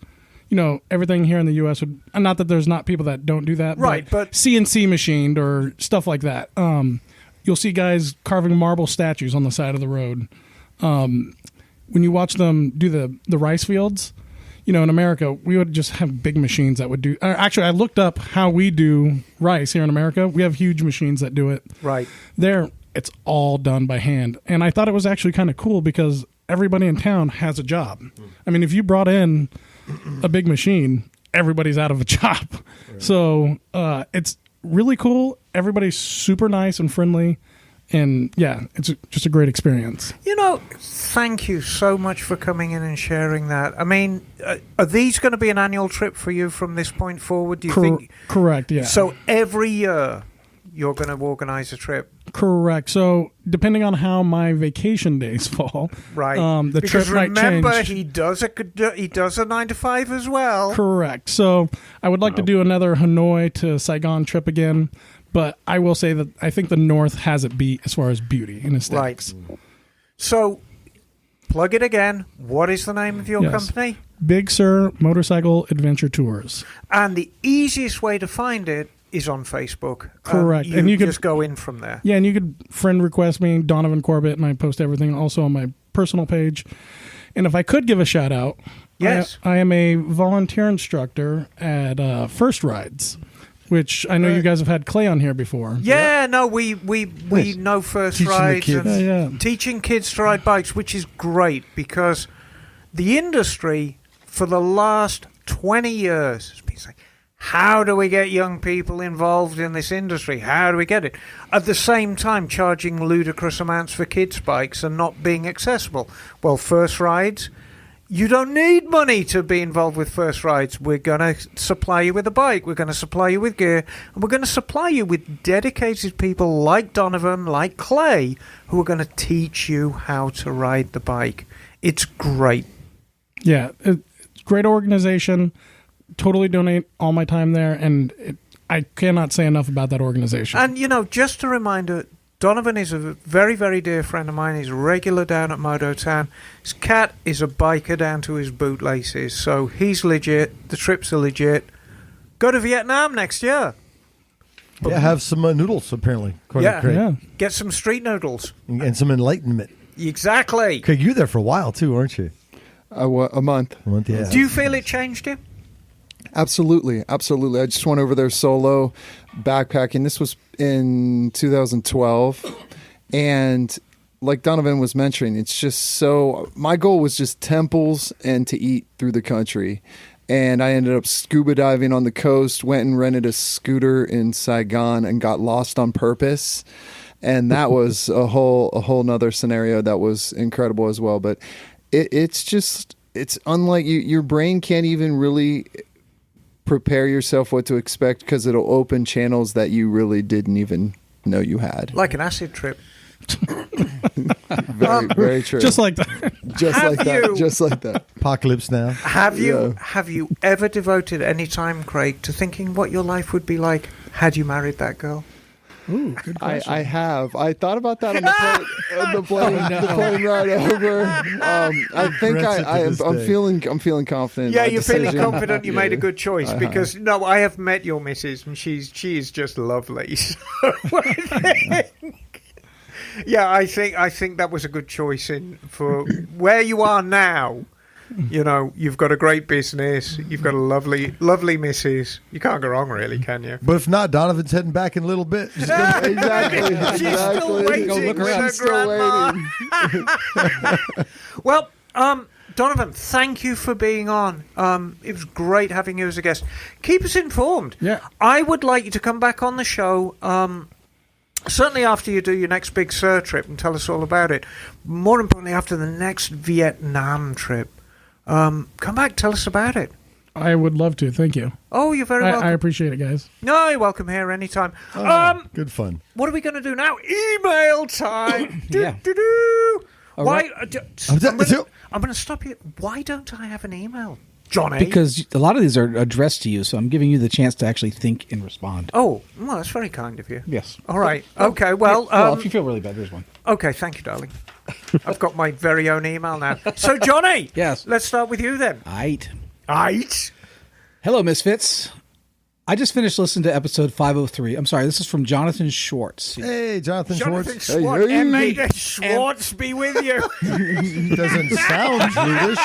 Everything here in the U.S. would, not that there's not people that don't do that, right? But CNC machined or stuff like that. You'll see guys carving marble statues on the side of the road. When you watch them do the rice fields, in America, we would just have big machines that would do. Actually, I looked up how we do rice here in America. We have huge machines that do it. Right. There, it's all done by hand. And I thought it was actually kind of cool because everybody in town has a job. I mean, if you brought in a big machine, everybody's out of a job. Right. So it's really cool. Everybody's super nice and friendly. And yeah, it's just a great experience. Thank you so much for coming in and sharing that. I mean, are these going to be an annual trip for you from this point forward? Do you think? Correct, yeah. So every year you're going to organize a trip? Correct. So depending on how my vacation days fall, right? The because trip might change. Remember, he does a 9 to 5 as well. Correct. So I would like to do another Hanoi to Saigon trip again. But I will say that I think the North has it beat as far as beauty and aesthetics. Right. So, plug it again. What is the name of your company? Big Sur Motorcycle Adventure Tours. And the easiest way to find it is on Facebook. Correct. And you just go in from there. Yeah, and you could friend request me, Donovan Corbett, and I post everything also on my personal page. And if I could give a shout out, yes, I am a volunteer instructor at First Rides, which I know you guys have had Clay on here before. Yeah, no, we know First Teaching Rides the kids. and teaching kids to ride bikes, which is great because the industry for the last 20 years has been saying, how do we get young people involved in this industry? How do we get it? At the same time, charging ludicrous amounts for kids' bikes and not being accessible. Well, First Rides, you don't need money to be involved with First Rides. We're going to supply you with a bike. We're going to supply you with gear. And we're going to supply you with dedicated people like Donovan, like Clay, who are going to teach you how to ride the bike. It's great. Yeah, it's a great organization. Totally donate all my time there. And I cannot say enough about that organization. And, just a reminder, Donovan is a very, very dear friend of mine. He's a regular down at Moto Town. His cat is a biker down to his bootlaces, so he's legit. The trips are legit. Go to Vietnam next year. Yeah, have some noodles, apparently. according to Craig. Yeah. Get some street noodles. And some enlightenment. Exactly. Craig, you were there for a while, too, aren't you? A month. A month, yeah. Do you feel it changed you? Absolutely. I just went over there solo backpacking. This was in 2012. And like Donovan was mentioning, it's just so... My goal was just temples and to eat through the country. And I ended up scuba diving on the coast, went and rented a scooter in Saigon and got lost on purpose. And that was a whole nother scenario that was incredible as well. But it's unlike your brain can't even really prepare yourself what to expect because it'll open channels that you really didn't even know you had. Like an acid trip. Very, very true. Just like that. Just like that. Apocalypse Now. Have you ever devoted any time, Craig, to thinking what your life would be like had you married that girl? Ooh, good question. I have. I thought about that on the plane, the plane ride over. I think I'm feeling confident. Yeah, in my you're feeling decision. confident you made a good choice because I have met your missus and she is just lovely. Yeah, I think that was a good choice for where you are now. You know, you've got a great business. You've got a lovely missus. You can't go wrong, really, can you? But if not, Donovan's heading back in a little bit. Exactly. She's still waiting Go look with around. her Still grandma. Well, Donovan, thank you for being on. It was great having you as a guest. Keep us informed. Yeah. I would like you to come back on the show. Certainly after you do your next big SUR trip and tell us all about it. More importantly, after the next Vietnam trip. Come back, tell us about it. I would love to. Thank you. Oh, you're very welcome. I appreciate it, guys. No, you're welcome here anytime. Good fun. What are we going to do now? Email time. Yeah. Why? I'm going to stop you. Why don't I have an email, Johnny? Because a lot of these are addressed to you, so I'm giving you the chance to actually think and respond. Oh, well, that's very kind of you. Yes. All right. Okay. Well, If you feel really bad, there's one. okay. Thank you, darling. I've got my very own email now. So, Johnny. Yes. Let's start with you then. Aight. Aight. Hello, Misfits. I just finished listening to episode 503. I'm sorry, this is from Jonathan Schwartz. Hey, Jonathan Jonathan Schwartz. Schwartz. Hey, hey. May the Schwartz be with you. He doesn't sound Jewish.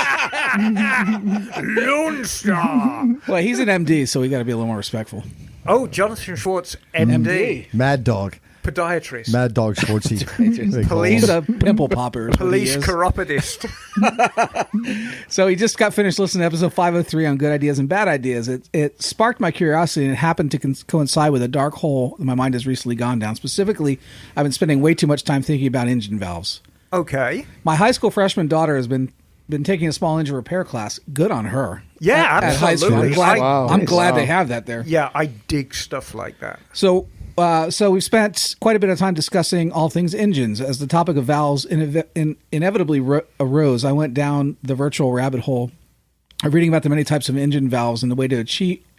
Lone Star. Well, he's an MD, so we got to be a little more respectful. Oh, Jonathan Schwartz, MD. Mad Dog. Podiatrist. Mad Dog Schwartzy. He's a pimple popper. is what he Police is. chiropodist. So he just got finished listening to episode 503 on good ideas and bad ideas. It sparked my curiosity, and it happened to coincide with a dark hole that my mind has recently gone down. Specifically, I've been spending way too much time thinking about engine valves. Okay. My high school freshman daughter has been taking a small engine repair class. Good on her. Yeah, At high school. absolutely. I'm glad they have that there. Yeah, I dig stuff like that. So we've spent quite a bit of time discussing all things engines. As the topic of valves inevitably arose, I went down the virtual rabbit hole of reading about the many types of engine valves and the way to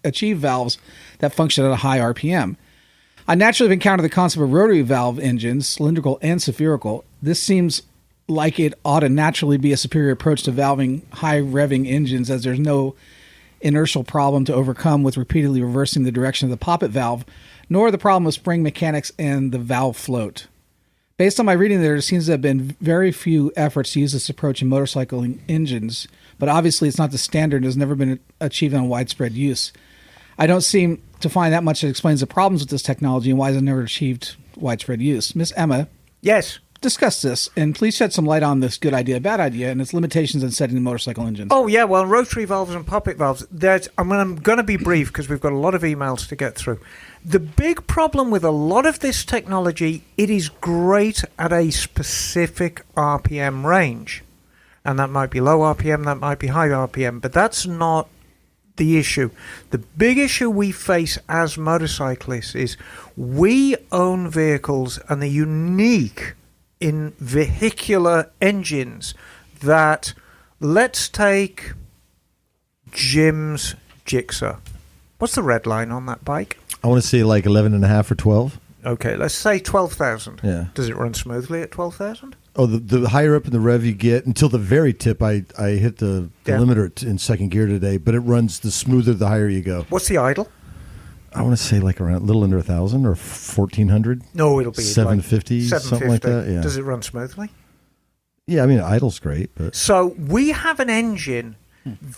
achieve valves that function at a high RPM. I naturally have encountered the concept of rotary valve engines, cylindrical and spherical. This seems like it ought to naturally be a superior approach to valving high revving engines, as there's no inertial problem to overcome with repeatedly reversing the direction of the poppet valve, nor the problem of spring mechanics and the valve float. Based on my reading, there seems to have been very few efforts to use this approach in motorcycle engines, but obviously it's not the standard and has never been achieved on widespread use. I don't seem to find that much that explains the problems with this technology and why it's never achieved widespread use. Miss Emma, Yes. discuss this, and please shed some light on this good idea, bad idea, and its limitations in setting motorcycle engines. Oh, yeah, well, rotary valves and poppet valves, I'm going to be brief because we've got a lot of emails to get through. The big problem with a lot of this technology, it is great at a specific RPM range. And that might be low RPM, that might be high RPM, but that's not the issue. The big issue we face as motorcyclists is we own vehicles and they're unique in vehicular engines that, let's take Jim's Gixxer. What's the red line on that bike? I want to say like 11 and a half or 12. Okay, let's say 12,000. Yeah. Does it run smoothly at 12,000? Oh, the higher up in the rev you get, until the very tip, I hit the limiter in second gear today, but it runs the smoother the higher you go. What's the idle? I want to say like around a little under 1,000 or 1,400. No, it'll be 750, like something like that. Yeah. Does it run smoothly? Yeah, I mean, idle's great, but So we have an engine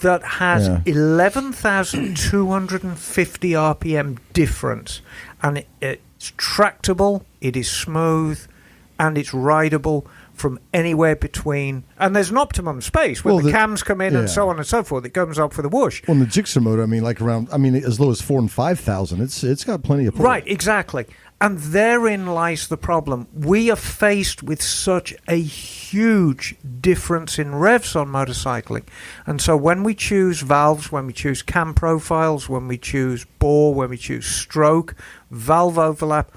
that has 11,250 RPM difference, and it's tractable, it is smooth, and it's rideable from anywhere between, and there's an optimum space when the cams come in and so on and so forth. It comes up for the whoosh. Well, in the Gixxer motor, I mean, like around, I mean, as low as 4,000 and 5,000. It's got plenty of pull. Right, exactly. And therein lies the problem. We are faced with such a huge difference in revs on motorcycling. And so when we choose valves, when we choose cam profiles, when we choose bore, when we choose stroke, valve overlap,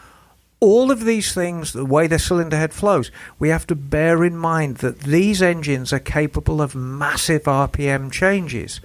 all of these things, the way the cylinder head flows, we have to bear in mind that these engines are capable of massive RPM changes.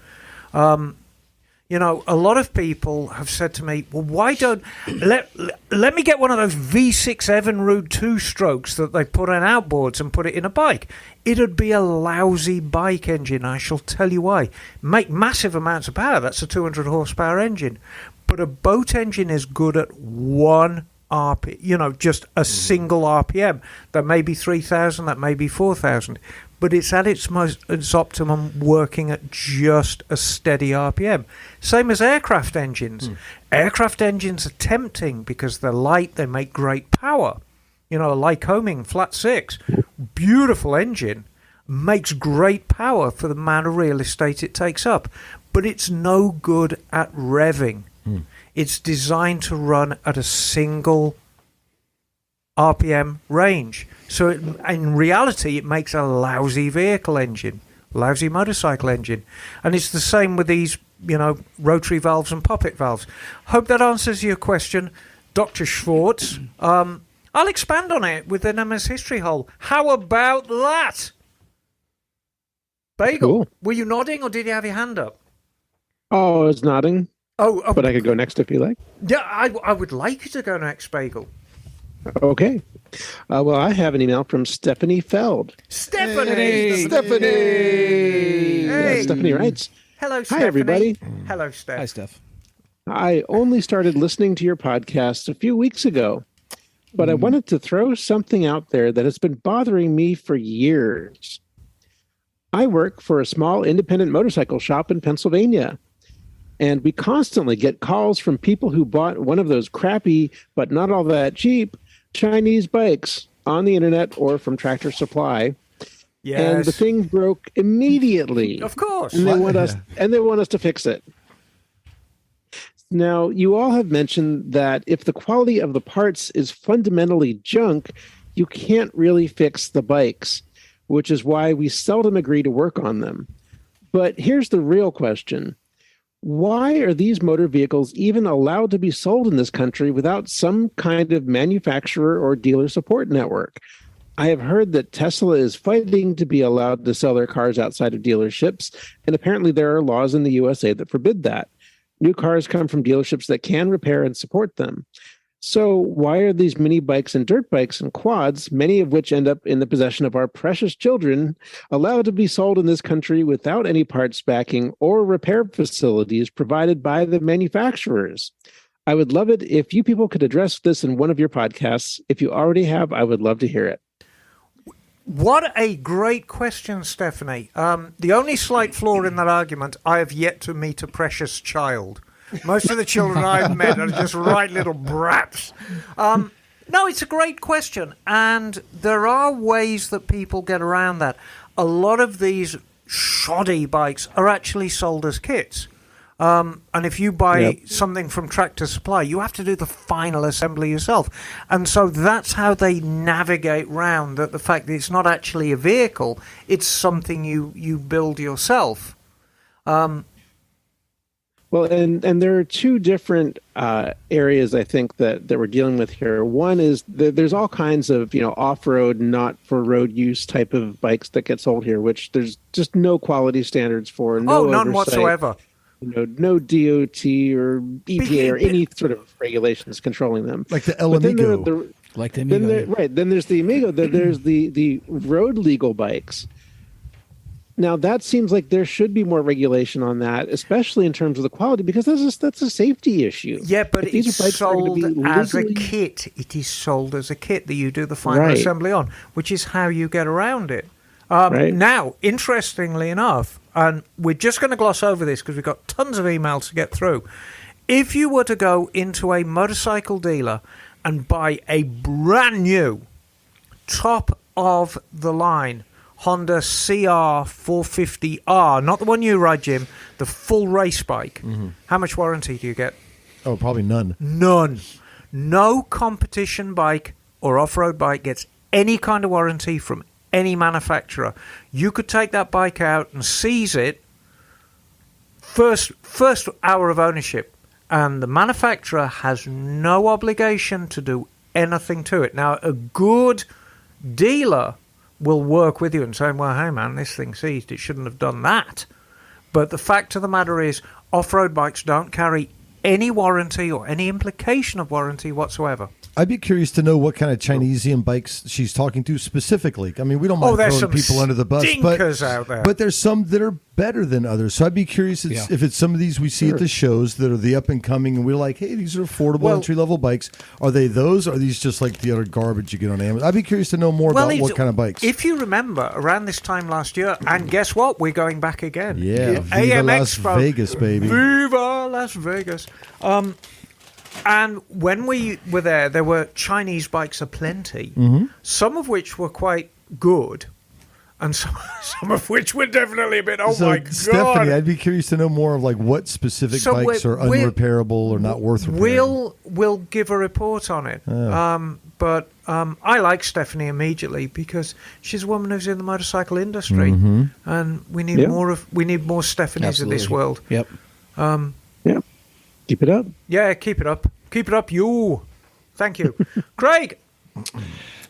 You know, a lot of people have said to me, well, why don't... Let me get one of those V6 Evinrude 2-strokes that they put on outboards and put it in a bike. It'd be a lousy bike engine, I shall tell you why. Make massive amounts of power. That's a 200-horsepower engine. But a boat engine is good at one RPM, you know, just a single RPM. That may be 3,000, that may be 4,000. But it's at its optimum working at just a steady RPM. Same as aircraft engines. Aircraft engines are tempting because they're light, they make great power. You know, a Lycoming Flat 6, beautiful engine, makes great power for the amount of real estate it takes up. But it's no good at revving. It's designed to run at a single RPM range. So in reality, it makes a lousy vehicle engine, lousy motorcycle engine. And it's the same with these, you know, rotary valves and poppet valves. Hope that answers your question, Dr. Schwartz. I'll expand on it with an MS History hole. How about that? Bagel, Cool. Were you nodding or did you have your hand up? Oh, I was nodding. Oh, But I could go next if you like. yeah, I would like you to go next, Bagel. Okay. Well, I have an email from Stephanie Feld. Stephanie! Stephanie! Stephanie writes, Hello, Stephanie. Hi, everybody. Hello, Steph. Hi, Steph. I only started listening to your podcast a few weeks ago, but I wanted to throw something out there that has been bothering me for years. I work for a small independent motorcycle shop in Pennsylvania, and we constantly get calls from people who bought one of those crappy, but not all that cheap, Chinese bikes on the internet or from Tractor Supply. Yes. And the thing broke immediately. Of course. And they want us to fix it. Now, you all have mentioned that if the quality of the parts is fundamentally junk, you can't really fix the bikes, which is why we seldom agree to work on them. But here's the real question. Why are these motor vehicles even allowed to be sold in this country without some kind of manufacturer or dealer support network? I have heard that Tesla is fighting to be allowed to sell their cars outside of dealerships, and apparently there are laws in the USA that forbid that. New cars come from dealerships that can repair and support them. So why are these mini bikes and dirt bikes and quads, many of which end up in the possession of our precious children, allowed to be sold in this country without any parts backing or repair facilities provided by the manufacturers? I would love it if you people could address this in one of your podcasts. If you already have, I would love to hear it. What a great question, Stephanie. The only slight flaw in that argument, I have yet to meet a precious child. Most of the children I've met are just right little brats. No, it's a great question. And there are ways that people get around that. A lot of these shoddy bikes are actually sold as kits. And if you buy something from Tractor Supply, you have to do the final assembly yourself. And so that's how they navigate round the fact that it's not actually a vehicle, it's something you build yourself. Well, and there are two different areas I think that we're dealing with here. One is there's all kinds of, off-road, not for road use type of bikes that get sold here, which there's just no quality standards for. No none oversight. whatsoever. no DOT or EPA or any sort of regulations controlling them. Like the El But then Amigo. Like the Then Amigo. right. Then there's the Amigo. Then there's the road legal bikes. Now that seems like there should be more regulation on that, especially in terms of the quality, because that's a safety issue. Yeah, but If these it's are bikes that are gonna sold be as a legally- kit. It is sold as a kit that you do the final Right. assembly on, which is how you get around it. Right. Now, interestingly enough, and we're just going to gloss over this because we've got tons of emails to get through. If you were to go into a motorcycle dealer and buy a brand new, top of the line Honda CR 450R, not the one you ride, Jim, the full race bike, how much warranty do you get? Oh, probably none. None. No competition bike or off-road bike gets any kind of warranty from any manufacturer. You could take that bike out and seize it first hour of ownership, and the manufacturer has no obligation to do anything to it. Now, a good dealer will work with you and say, well, hey, man, this thing seized. It shouldn't have done that. But the fact of the matter is, off-road bikes don't carry any warranty or any implication of warranty whatsoever. I'd be curious to know what kind of Chinesian bikes she's talking to specifically. I mean, we don't mind there's throwing some people under the bus, stinkers out there. but there's some that are better than others. So I'd be curious if it's some of these we see at the shows that are the up and coming, and we're like, hey, these are affordable entry level bikes. Are they those? Or are these just like the other garbage you get on Amazon? I'd be curious to know more about what kind of bikes. If you remember, around this time last year, and guess what? We're going back again. Yeah, Viva Las Vegas, baby. Viva Las Vegas. And when we were there were Chinese bikes aplenty, some of which were quite good, and some of which were definitely a bit, my God. Stephanie, I'd be curious to know more of like what specific bikes are unrepairable or not worth repairing. We'll give a report on it. But I like Stephanie immediately because she's a woman who's in the motorcycle industry, and we need more Stephanies in this world. Yep. Yeah. Keep it up. Yeah, keep it up. Keep it up, you. Thank you. Craig.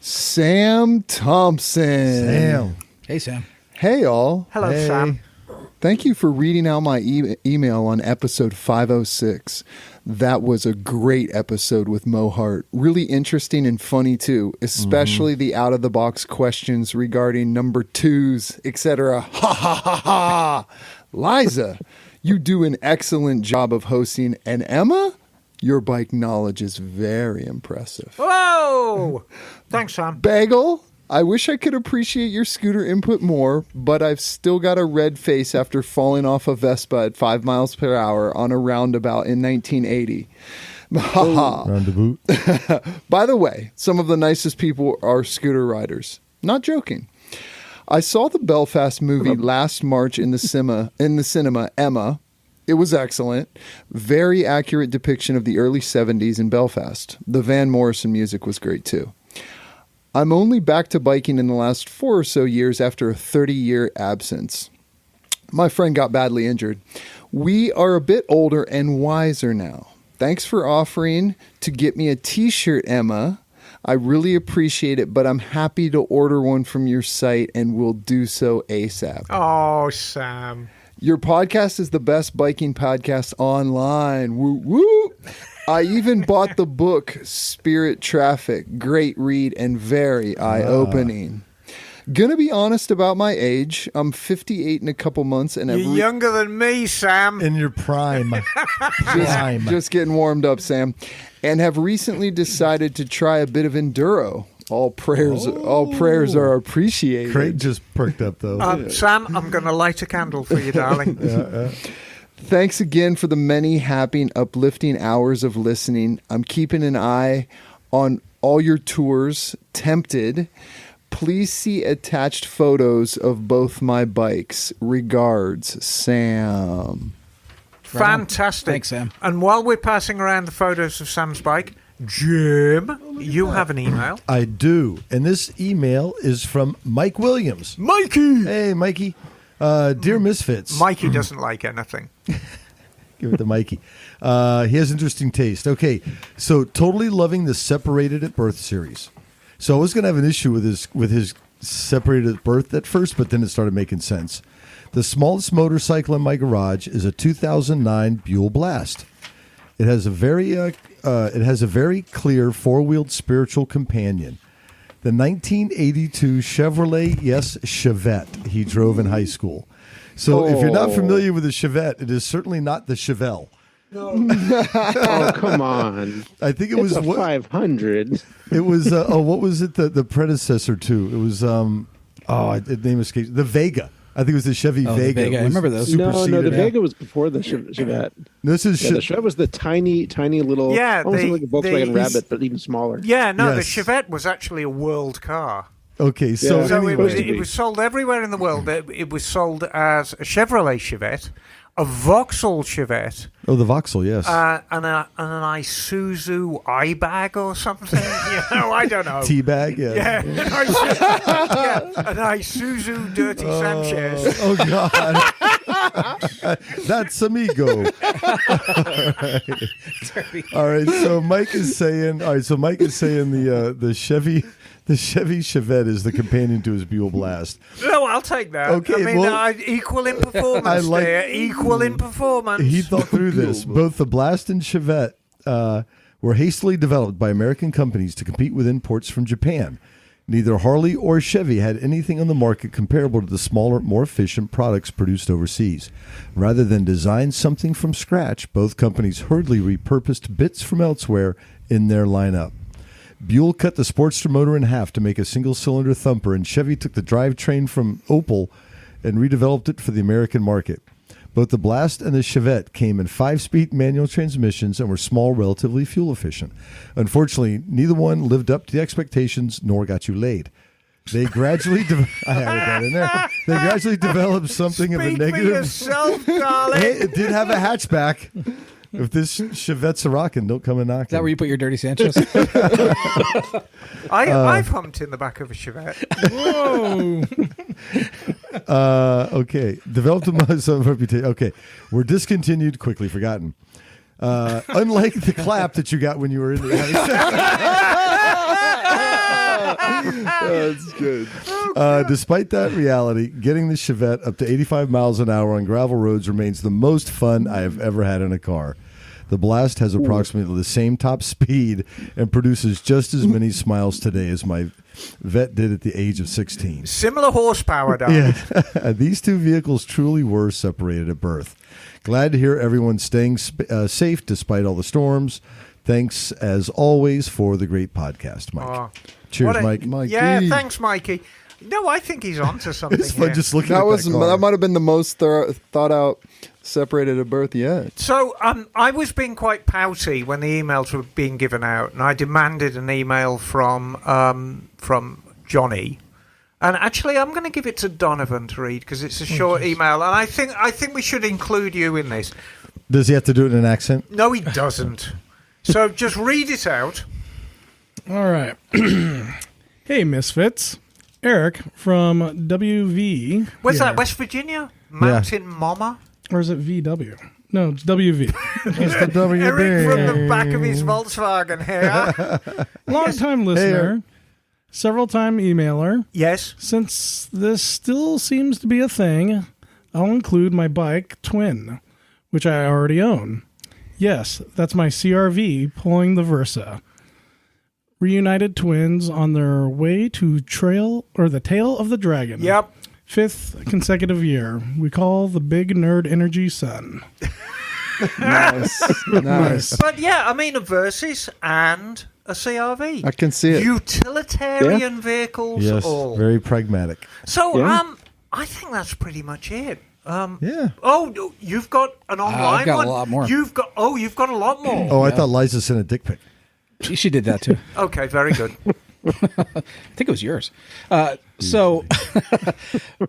Sam Thompson. Sam. Hey, Sam. Hey, all. Hello, Sam. Thank you for reading out my email on episode 506. That was a great episode with Mo Hart. Really interesting and funny, too, especially the out-of-the-box questions regarding number twos, etc. Ha, ha, ha, ha. Liza, you do an excellent job of hosting. And Emma, your bike knowledge is very impressive. Whoa! Thanks, Sam. Bagel, I wish I could appreciate your scooter input more, but I've still got a red face after falling off a Vespa at 5 miles per hour on a roundabout in 1980. Roundabout. By the way, some of the nicest people are scooter riders. Not joking. I saw the Belfast movie last March in the cinema, Emma. It was excellent. Very accurate depiction of the early 70s in Belfast. The Van Morrison music was great too. I'm only back to biking in the last 4 or so years after a 30-year absence. My friend got badly injured. We are a bit older and wiser now. Thanks for offering to get me a t-shirt, Emma. I really appreciate it, but I'm happy to order one from your site and will do so ASAP. Oh, Sam. Your podcast is the best biking podcast online. Woo woo. I even bought the book Spirit Traffic. Great read and very eye-opening. Gonna be honest about my age. I'm 58 in a couple months, and You're younger than me, Sam. In your prime. just getting warmed up, Sam, and have recently decided to try a bit of enduro. All prayers are appreciated. Craig just perked up, though. Sam, I'm going to light a candle for you, darling. Thanks again for the many happy and uplifting hours of listening. I'm keeping an eye on all your tours. Tempted. Please see attached photos of both my bikes. Regards, Sam. Fantastic. Thanks, Sam. And while we're passing around the photos of Sam's bike, Jim, you have an email. I do. And this email is from Mike Williams. Mikey! Hey, Mikey. Dear Misfits. Mikey doesn't like anything. Give it to Mikey. He has interesting taste. Okay, so totally loving the Separated at Birth series. So I was going to have an issue with his Separated at Birth at first, but then it started making sense. The smallest motorcycle in my garage is a 2009 Buell Blast. It has a very clear four-wheeled spiritual companion. The 1982 Chevrolet, yes, Chevette he drove in high school. So if you're not familiar with the Chevette, it is certainly not the Chevelle. Oh, come on. I think it was a 500. It was what was it? The predecessor to it was the name escapes. The Vega. I think it was the Chevy Vega. I remember those. No, the Vega was before the Chevette. This is the Chevette was the tiny little, almost like a Volkswagen Rabbit, but even smaller. Yeah, no, the Chevette was actually a world car. Okay, so it was sold everywhere in the world. It was sold as a Chevrolet Chevette, a Vauxhall Chevette. Oh, the Vauxhall, yes. And an Isuzu iBag or something. I don't know. Teabag, yeah. Yeah, an Isuzu Dirty Sanchez. Oh, God. That's amigo. All right, so Mike is saying the Chevy Chevette is the companion to his Buell Blast. No, I'll take that. Okay, equal in performance equal in performance. He thought through this. Both the Blast and Chevette were hastily developed by American companies to compete with imports from Japan. Neither Harley or Chevy had anything on the market comparable to the smaller, more efficient products produced overseas. Rather than design something from scratch, both companies hurriedly repurposed bits from elsewhere in their lineup. Buell cut the Sportster motor in half to make a single-cylinder thumper, and Chevy took the drivetrain from Opel and redeveloped it for the American market. Both the Blast and the Chevette came in 5-speed manual transmissions and were small, relatively fuel-efficient. Unfortunately, neither one lived up to the expectations nor got you laid. They gradually I added that in there. They gradually developed something of a negative. Speak for yourself, darling. Hey, it did have a hatchback. If this Chevette's a rockin', don't come and knock. Is that where you put your Dirty Sanchez? I've humped in the back of a Chevette. Whoa. Okay. Developed some reputation. Okay. We're discontinued, quickly forgotten. Unlike the clap that you got when you were in the That's good. Despite that reality, getting the Chevette up to 85 miles an hour on gravel roads remains the most fun I have ever had in a car. The Blast has approximately the same top speed and produces just as many smiles today as my Vet did at the age of 16. Similar horsepower, darling. Yeah. These two vehicles truly were separated at birth. Glad to hear everyone's staying safe despite all the storms. Thanks, as always, for the great podcast, Mike. Cheers, Mike. Yeah, thanks, Mikey. No, I think he's onto something it's fun here. Just looking at that car. That might have been the most thought out separated at birth yet. So I was being quite pouty when the emails were being given out, and I demanded an email from Johnny. And actually, I'm going to give it to Donovan to read because it's a short email, and I think we should include you in this. Does he have to do it in an accent? No, he doesn't. So just read it out. All right. Hey, Misfits. Eric from WV. Where's that? West Virginia? Mountain Mama? Or is it VW? No, it's WV. It's the WV. Eric from the back of his Volkswagen here. Long-time listener. Several-time emailer. Yes. Since this still seems to be a thing, I'll include my bike, Twin, which I already own. Yes, that's my CRV pulling the Versa. Reunited twins on their way to the Tail of the Dragon. Yep. 5th consecutive year. We call the Big Nerd Energy Sun. Nice. But yeah, I mean a Versys and a CRV. I can see it. Utilitarian vehicles. Yes, all. very pragmatic. So I think that's pretty much it. Yeah. Oh, you've got an online I've got one. a lot more. You've got a lot more. Oh, I thought Liza sent a dick pic. She did that too. Okay, very good. I think it was yours. So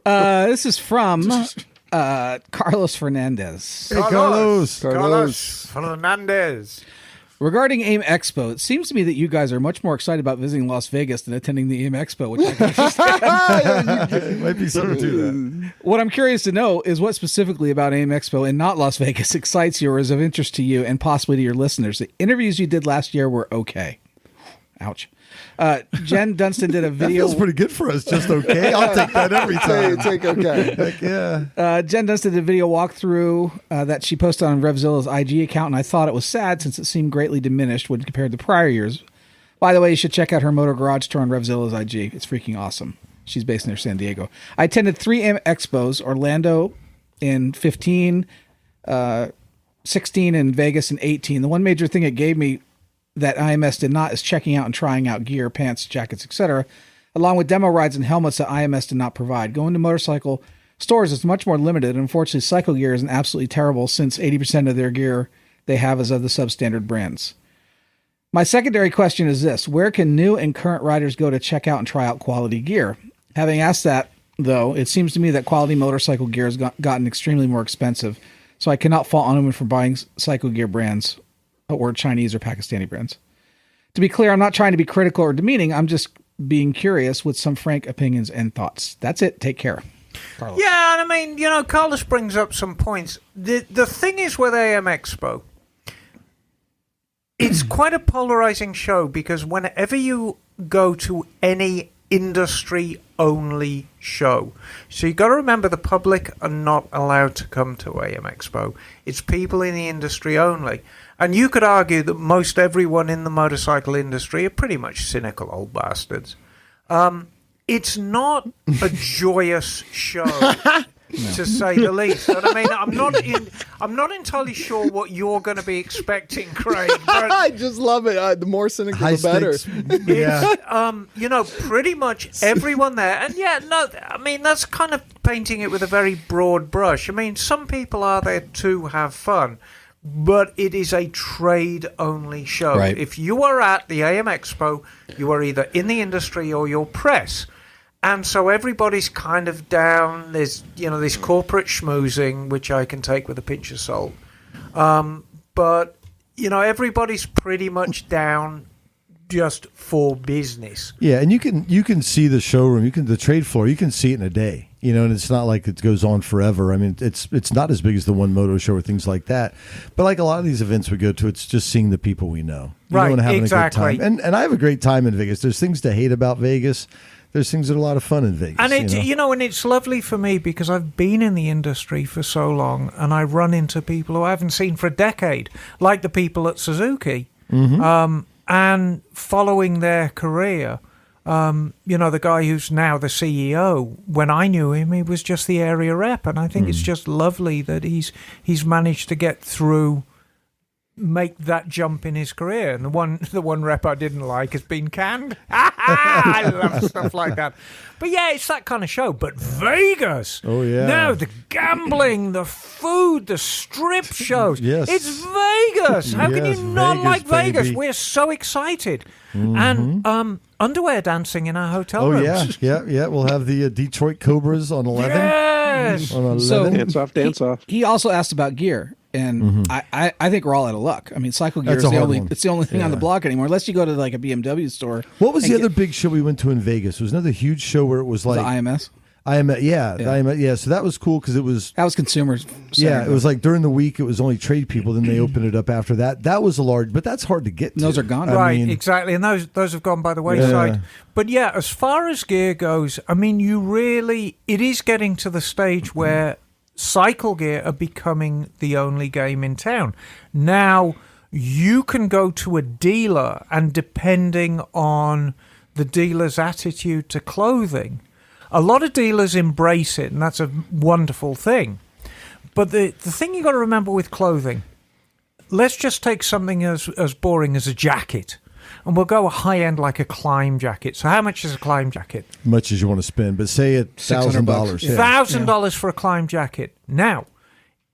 this is from Carlos Fernandez. Hey, Carlos. Fernandez. Regarding AIM Expo, it seems to me that you guys are much more excited about visiting Las Vegas than attending the AIM Expo, which I can Might be something to that. What I'm curious to know is what specifically about AIM Expo and not Las Vegas excites you or is of interest to you and possibly to your listeners. The interviews you did last year were okay. Ouch. Jen Dunstan did a That video. feels pretty good for us. Just okay. I'll take that every time. Take okay. Heck yeah. Jen Dunstan did a video walkthrough that she posted on Revzilla's IG account, and I thought it was sad since it seemed greatly diminished when compared to prior years. By the way, you should check out her Motor Garage tour on Revzilla's IG. It's freaking awesome. She's based near San Diego. I attended 3 expos, Orlando in 15, 16 in Vegas in 18. The one major thing it gave me that IMS did not is checking out and trying out gear, pants, jackets, etc., along with demo rides and helmets that IMS did not provide. Going to motorcycle stores is much more limited, and unfortunately, Cycle Gear is absolutely terrible since 80% of their gear they have is of the substandard brands. My secondary question is this: where can new and current riders go to check out and try out quality gear? Having asked that, though, it seems to me that quality motorcycle gear has gotten extremely more expensive, so I cannot fault anyone for buying Cycle Gear brands or Chinese or Pakistani brands. To be clear, I'm not trying to be critical or demeaning. I'm just being curious with some frank opinions and thoughts. That's it. Take care. Carlos. Yeah, and I mean, Carlos brings up some points. The thing is with AM Expo, it's quite a polarizing show because whenever you go to any industry-only show, so you got to remember the public are not allowed to come to AM Expo. It's people in the industry only. And you could argue that most everyone in the motorcycle industry are pretty much cynical old bastards. It's not a joyous show, to say the least. And I mean, I'm not entirely sure what you're going to be expecting, Craig. But I just love it. The more cynical, High the better. stakes. Yeah. pretty much everyone there. And I mean, that's kind of painting it with a very broad brush. I mean, some people are there to have fun, but it is a trade-only show. Right. If you are at the AM Expo, you are either in the industry or you're press. And so everybody's kind of down. There's, this corporate schmoozing, which I can take with a pinch of salt. But, everybody's pretty much down just for business. Yeah, and you can see the showroom, the trade floor, you can see it in a day. And it's not like it goes on forever. I mean, it's not as big as the One Moto Show or things like that. But like a lot of these events we go to, it's just seeing the people we know. Right, And having exactly. a good time. And I have a great time in Vegas. There's things to hate about Vegas. There's things that are a lot of fun in Vegas. And and it's lovely for me because I've been in the industry for so long, and I run into people who I haven't seen for a decade, like the people at Suzuki, and following their career. The guy who's now the CEO, when I knew him, he was just the area rep, and I think it's just lovely that he's managed to get through, make that jump in his career. And the one rep I didn't like has been canned. I love stuff like that. But yeah, it's that kind of show. But Vegas, oh yeah, no, the gambling, the food, the strip shows. Yes, it's Vegas. How can you not like Vegas? Baby. We're so excited. And underwear dancing in our hotel rooms. Yeah. We'll have the Detroit Cobras on 11. Yes. On 11. So Dance off. He also asked about gear, and I think we're all out of luck. I mean, Cycle Gear That's is a hard one. it's the only thing on the block anymore, unless you go to like a BMW store. What was the other big show we went to in Vegas? There was another huge show where it was like The IMS. IMS, the IMS, yeah. So that was cool because it was consumers. Yeah, it was like during the week it was only trade people. Then they opened it up after that. That was a large, but that's hard to get to. Those are gone. Right, exactly, and those have gone by the wayside. Yeah. But yeah, as far as gear goes, I mean, it is getting to the stage where Cycle Gear are becoming the only game in town. Now, you can go to a dealer, and depending on the dealer's attitude to clothing, a lot of dealers embrace it, and that's a wonderful thing. But the thing you got to remember with clothing, let's just take something as boring as a jacket, and we'll go a high end like a climb jacket. So how much is a climb jacket? Much as you want to spend, but say it $1,000. $1,000 for a climb jacket. Now,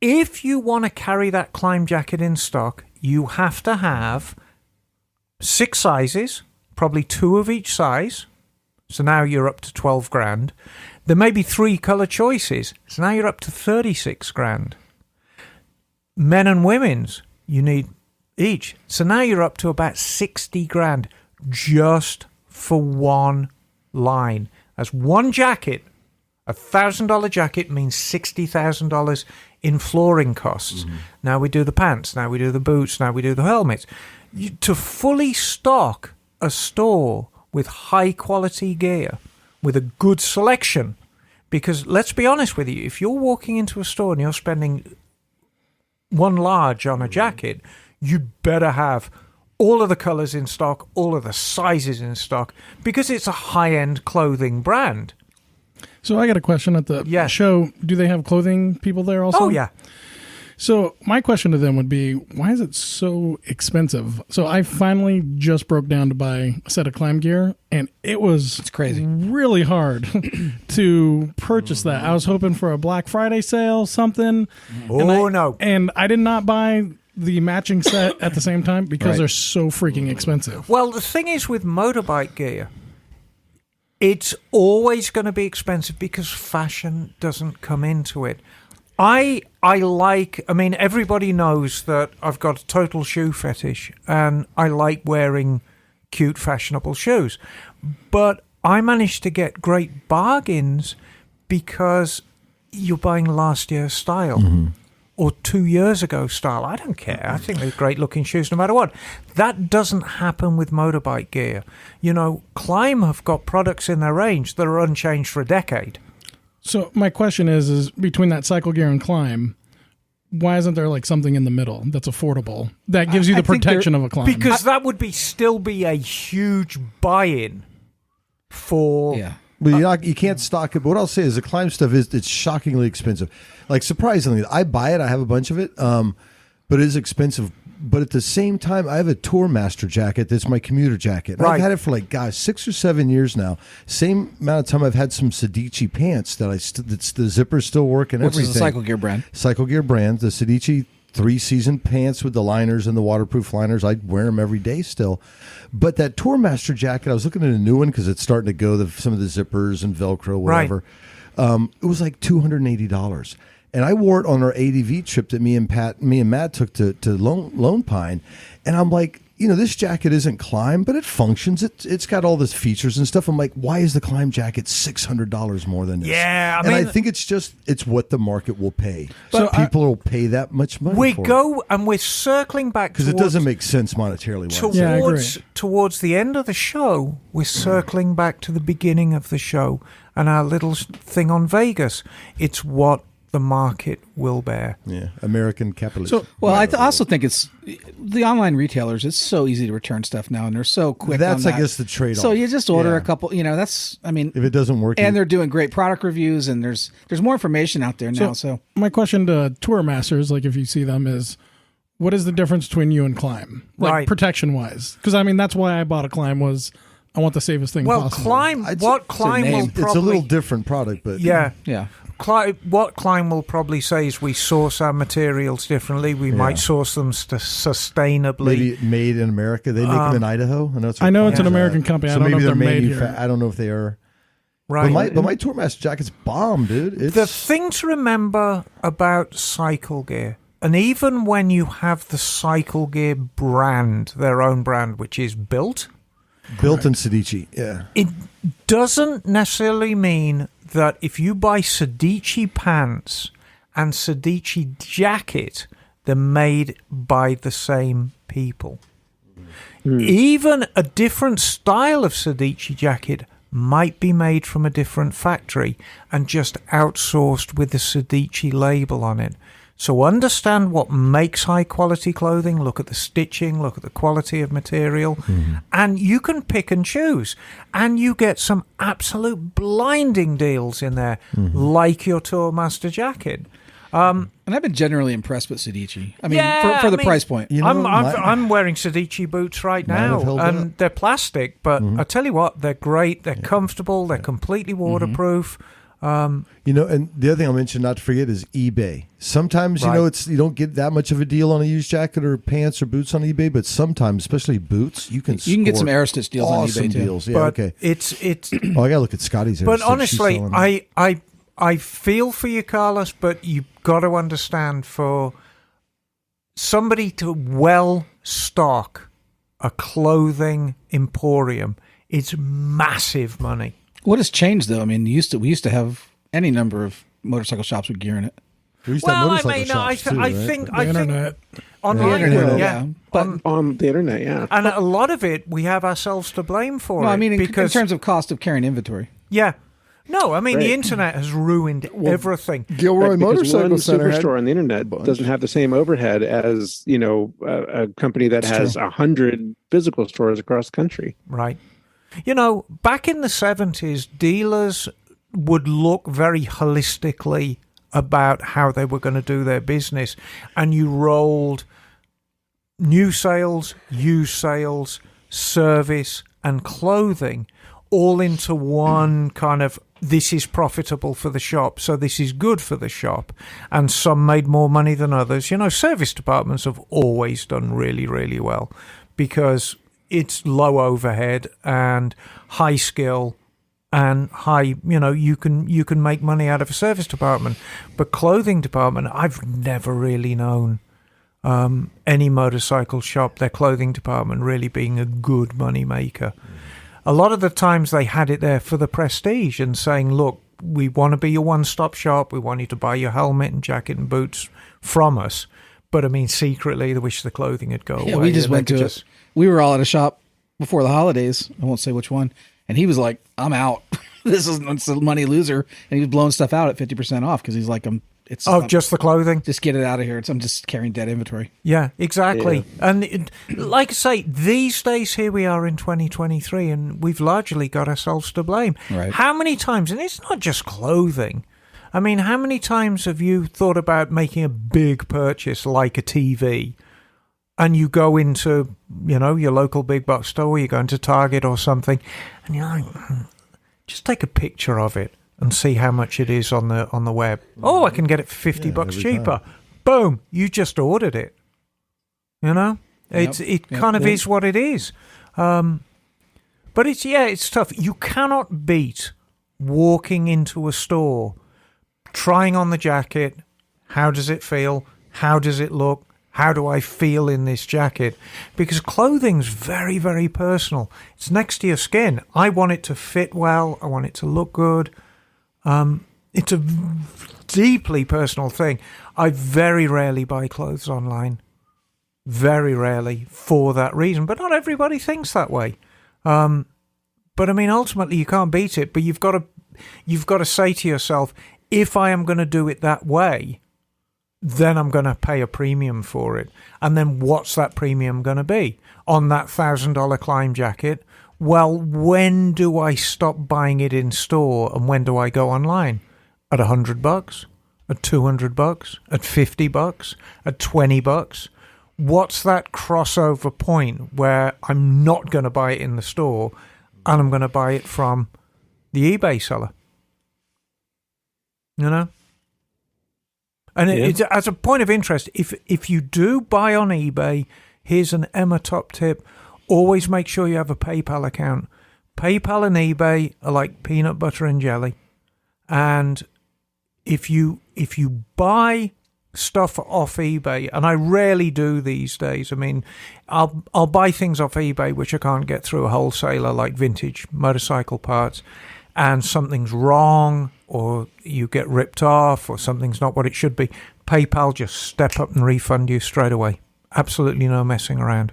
if you want to carry that climb jacket in stock, you have to have 6 sizes, probably 2 of each size. So now you're up to 12 grand. There may be 3 color choices. So now you're up to 36 grand. Men and women's, you need each. So now you're up to about 60 grand just for one line. That's one jacket. $1,000 jacket means $60,000 in flooring costs. Now we do the pants. Now we do the boots. Now we do the helmets. To fully stock a store with high quality gear, with a good selection, because let's be honest with you, if you're walking into a store and you're spending one large on a jacket, you better have all of the colors in stock, all of the sizes in stock, because it's a high-end clothing brand. So I got a question at the show. Do they have clothing people there also? Oh, yeah. So my question to them would be, why is it so expensive? So I finally just broke down to buy a set of climb gear, and it's crazy, really hard to purchase that. I was hoping for a Black Friday sale, something. No. And I did not buy the matching set at the same time because they're so freaking expensive. Well, the thing is with motorbike gear, it's always going to be expensive because fashion doesn't come into it. I mean, everybody knows that I've got a total shoe fetish and I like wearing cute, fashionable shoes. But I managed to get great bargains because you're buying last year's style or 2 years ago style. I don't care. I think they're great looking shoes no matter what. That doesn't happen with motorbike gear. You know, Climb have got products in their range that are unchanged for a decade. So my question is between that cycle gear and Climb, why isn't there like something in the middle that's affordable that gives you the protection of a Climb? Because that would still be a huge buy-in for. Yeah. But you can't stock it. But what I'll say is the Climb stuff it's shockingly expensive. Like surprisingly, I buy it. I have a bunch of it, but it is expensive. But at the same time, I have a Tour Master jacket that's my commuter jacket. I've had it for 6 or 7 years now. Same amount of time I've had some Sedici pants that's the zipper's still working. Which everything. is a Cycle Gear brand. Cycle Gear brand. The Sedici 3-season pants with the liners and the waterproof liners. I wear them every day still. But that Tour Master jacket, I was looking at a new one because it's starting to go, some of the zippers and Velcro, whatever. Right. It was like $280. And I wore it on our ADV trip that me and Matt took to Lone Pine. And I'm like, this jacket isn't Climb, but it functions. It's got all these features and stuff. I'm like, why is the Climb jacket $600 more than this? Yeah, I think it's what the market will pay. So people will pay that much money for it. And we're circling back because it doesn't make sense monetarily. Towards the end of the show, we're circling back to the beginning of the show and our little thing on Vegas. It's what the market will bear. Yeah, American capitalism. So, well, I also think it's the online retailers. It's so easy to return stuff now, and they're so quick. That's, on that. I guess, the trade-off. So you just order a couple. That's. I mean, if it doesn't work, and they're doing great product reviews, and there's more information out there now. So my question to Tour Masters, like if you see them, is what is the difference between you and Climb, protection wise? Because that's why I bought a Climb was I want the safest thing possible. Climb will probably it's a little different product, but yeah. What Climb will probably say is we source our materials differently. We might source them sustainably. Maybe made in America. They make them in Idaho. I know it's an American company. I don't know if they're made here. I don't know if they are. Right. But my Tour Master jacket's bomb, dude. The thing to remember about Cycle Gear, and even when you have the Cycle Gear brand, their own brand, which is built in Sedici, yeah. It doesn't necessarily mean that if you buy Sedici pants and Sedici jacket, they're made by the same people. Even a different style of Sedici jacket might be made from a different factory and just outsourced with the Sedici label on it. So understand what makes high quality clothing, look at the stitching, look at the quality of material, and you can pick and choose. And you get some absolute blinding deals in there, like your Tour Master jacket. And I've been generally impressed with Sedici. For the price point. I'm wearing Sedici boots right now, and they're plastic, but I tell you what, they're great, they're comfortable, they're completely waterproof. And the other thing I'll mention, not to forget, is eBay. Sometimes, you don't get that much of a deal on a used jacket or pants or boots on eBay, but sometimes, especially boots, you can get some Aerostitch deals on eBay too. Deals. Yeah, but okay. It's. I gotta look at Scotty's. But honestly, I feel for you, Carlos, but you've got to understand, for somebody to stock a clothing emporium, it's massive money. What has changed, though? We used to have any number of motorcycle shops with gear in it. We used to have Well, I motorcycle mean, shops too, I right? think The internet. online, The internet, yeah. But On the internet, yeah. And a lot of it, we have ourselves to blame for no, it. I mean, in because, terms of cost of carrying inventory. yeah. No, I mean, the Right. internet has ruined everything. Gilroy Right, because Motorcycle one Center had superstore on the internet doesn't have the same overhead as a company that has 100 physical stores across the country. Right. Back in the 70s, dealers would look very holistically about how they were going to do their business. And you rolled new sales, used sales, service, and clothing all into one kind of, this is profitable for the shop, so this is good for the shop. And some made more money than others. Service departments have always done really, really well because it's low overhead and high skill and high, you can make money out of a service department. But clothing department, I've never really known any motorcycle shop, their clothing department really being a good money maker. A lot of the times they had it there for the prestige and saying, look, we want to be your one-stop shop. We want you to buy your helmet and jacket and boots from us. But, I mean, secretly, they wish the clothing had go away. Yeah, we just went to it. We were all at a shop before the holidays. I won't say which one. And he was like, I'm out. This is a money loser. And he was blowing stuff out at 50% off because he's like, just the clothing? Just get it out of here. I'm just carrying dead inventory. Yeah, exactly. Yeah. And like I say, these days here we are in 2023 and we've largely got ourselves to blame. Right. How many times, and it's not just clothing, I mean, how many times have you thought about making a big purchase like a TV and you go into, your local big box store, you go into Target or something and you're like, just take a picture of it and see how much it is on the web. Oh, I can get it for $50 cheaper. Boom, you just ordered it. It kind of is what it is. But it's tough. You cannot beat walking into a store, trying on the jacket. How does it feel? How does it look? How do I feel in this jacket? Because clothing's very, very personal. It's next to your skin. I want it to fit well. I want it to look good. It's a deeply personal thing. I very rarely buy clothes online. Very rarely for that reason. But not everybody thinks that way. But I mean, ultimately, you can't beat it. But you've got to say to yourself, if I am going to do it that way, then I'm going to pay a premium for it. And then what's that premium going to be? On that $1,000 climb jacket, well, when do I stop buying it in store and when do I go online? At $100? At $200? At $50? At $20? What's that crossover point where I'm not going to buy it in the store and I'm going to buy it from the eBay seller? And it's, as a point of interest, if you do buy on eBay, here's an Emma top tip. Always make sure you have a PayPal account. PayPal and eBay are like peanut butter and jelly. And if you buy stuff off eBay, and I rarely do these days. I mean, I'll buy things off eBay which I can't get through a wholesaler, like vintage motorcycle parts, and something's wrong, or you get ripped off, or something's not what it should be. PayPal just step up and refund you straight away. Absolutely no messing around.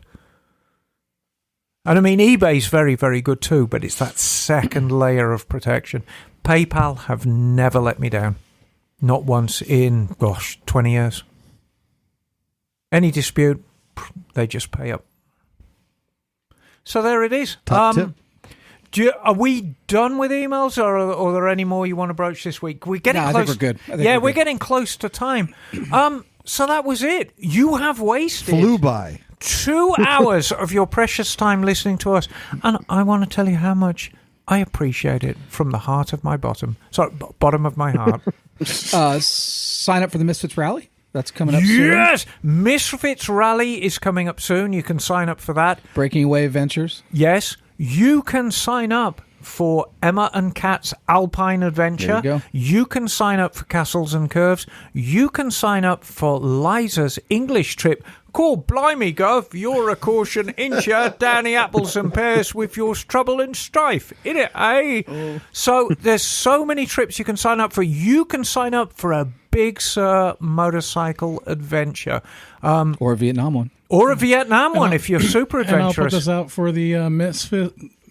And I mean, eBay's very, very good too, but it's that second layer of protection. PayPal have never let me down. Not once in, 20 years. Any dispute, they just pay up. So there it is. Top tip. Are we done with emails, or are there any more you want to broach this week? We're getting close. I think we're good. We're getting close to time. So that was it. You have wasted Flew by 2 hours of your precious time listening to us, and I want to tell you how much I appreciate it from the heart of my bottom. Sorry, bottom of my heart. Sign up for the Misfits Rally. That's coming up soon. Yes! Misfits Rally is coming up soon. You can sign up for that. Breaking Away Adventures. Yes. You can sign up for Emma and Kat's Alpine Adventure. There you go. You can sign up for Castles and Curves. You can sign up for Liza's English trip. Call blimey, Gov, you're a caution incher down the apples and pears with your trouble and strife, innit, eh? Oh. So there's so many trips you can sign up for. You can sign up for a Big Sur motorcycle adventure. Or a Vietnam one. Or a Vietnam one if you're super And I'll put adventurous. this out for the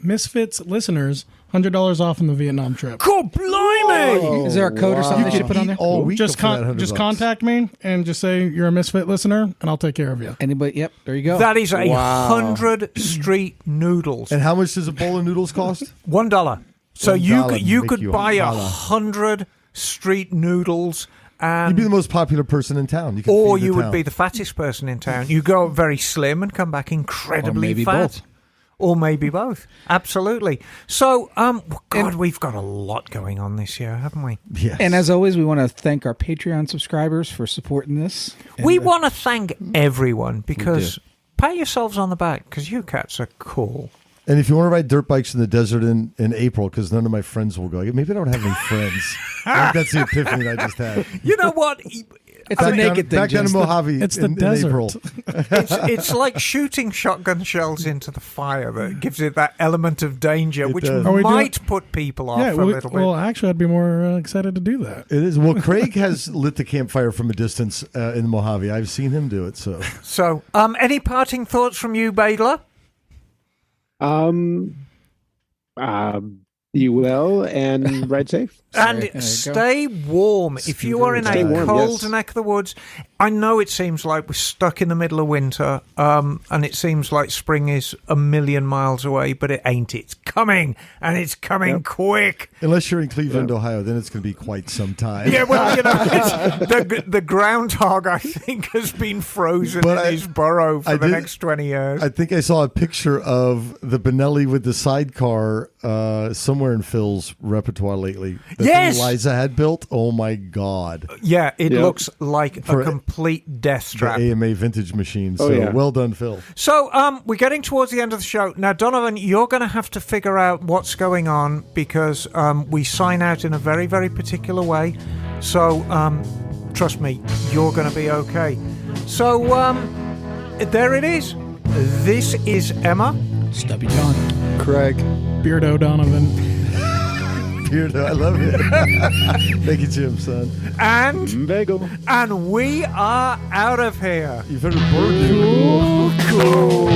Misfits listeners, $100 off on the Vietnam trip. God blimey! Is there a code or something they should put on there? All week Just for that $100. contact me and just say you're a Misfit listener, and I'll take care of you. Anybody? Yep, there you go. That is 100 street noodles. And how much does a bowl of noodles cost? $1. So you $1 could, you make could you buy $1. 100 street noodles, and You'd be the most popular person in town. You could or feed the you would town. be the fattest person in town. You go out very slim and come back Or incredibly maybe fat. both. Or maybe both. Absolutely. So, God, we've got a lot going on this year, haven't we? Yes. And as always, we want to thank our Patreon subscribers for supporting this. And, We want to thank everyone because do. pat yourselves on the back because you cats are cool. And if you want to ride dirt bikes in the desert in April, because none of my friends will go. Maybe I don't have any friends. Like, that's the epiphany that I just had. You know what? It's a naked thing. Back down to Jim. Mojave It's the in desert. April. It's like shooting shotgun shells into the fire that gives it that element of danger, which does. Are we might put people off a little bit. well, actually, I'd be more excited to do that. It is. Well, Craig has lit the campfire from a distance in Mojave. I've seen him do it. So Any parting thoughts from you, Badler? You will, and ride safe. And There you go. stay warm. If you are in Stay a warm, cold yes. neck of the woods, I know it seems like we're stuck in the middle of winter, and it seems like spring is a million miles away, but it ain't. It's coming, and it's coming quick. unless you're in Cleveland, Ohio, then it's going to be quite some time. Yeah, well, the groundhog, I think, has been frozen But in his burrow for I the did- next 20 years. I think I saw a picture of the Benelli with the sidecar somewhere in Phil's repertoire lately. That Yes! Eliza had built. Oh my God. Yeah, it Yep. looks like For a complete death The trap. AMA vintage machine. So yeah. well done, Phil. So, we're getting towards the end of the show. Now, Donovan, you're going to have to figure out what's going on because we sign out in a very, very particular way. So, trust me, you're going to be okay. So, there it is. This is Emma. Stubby John. Craig. Beardo Donovan. Beardo, I love it. Thank you, Jim, son. And Bagel. we are out of here. You've heard of Bird. Cool.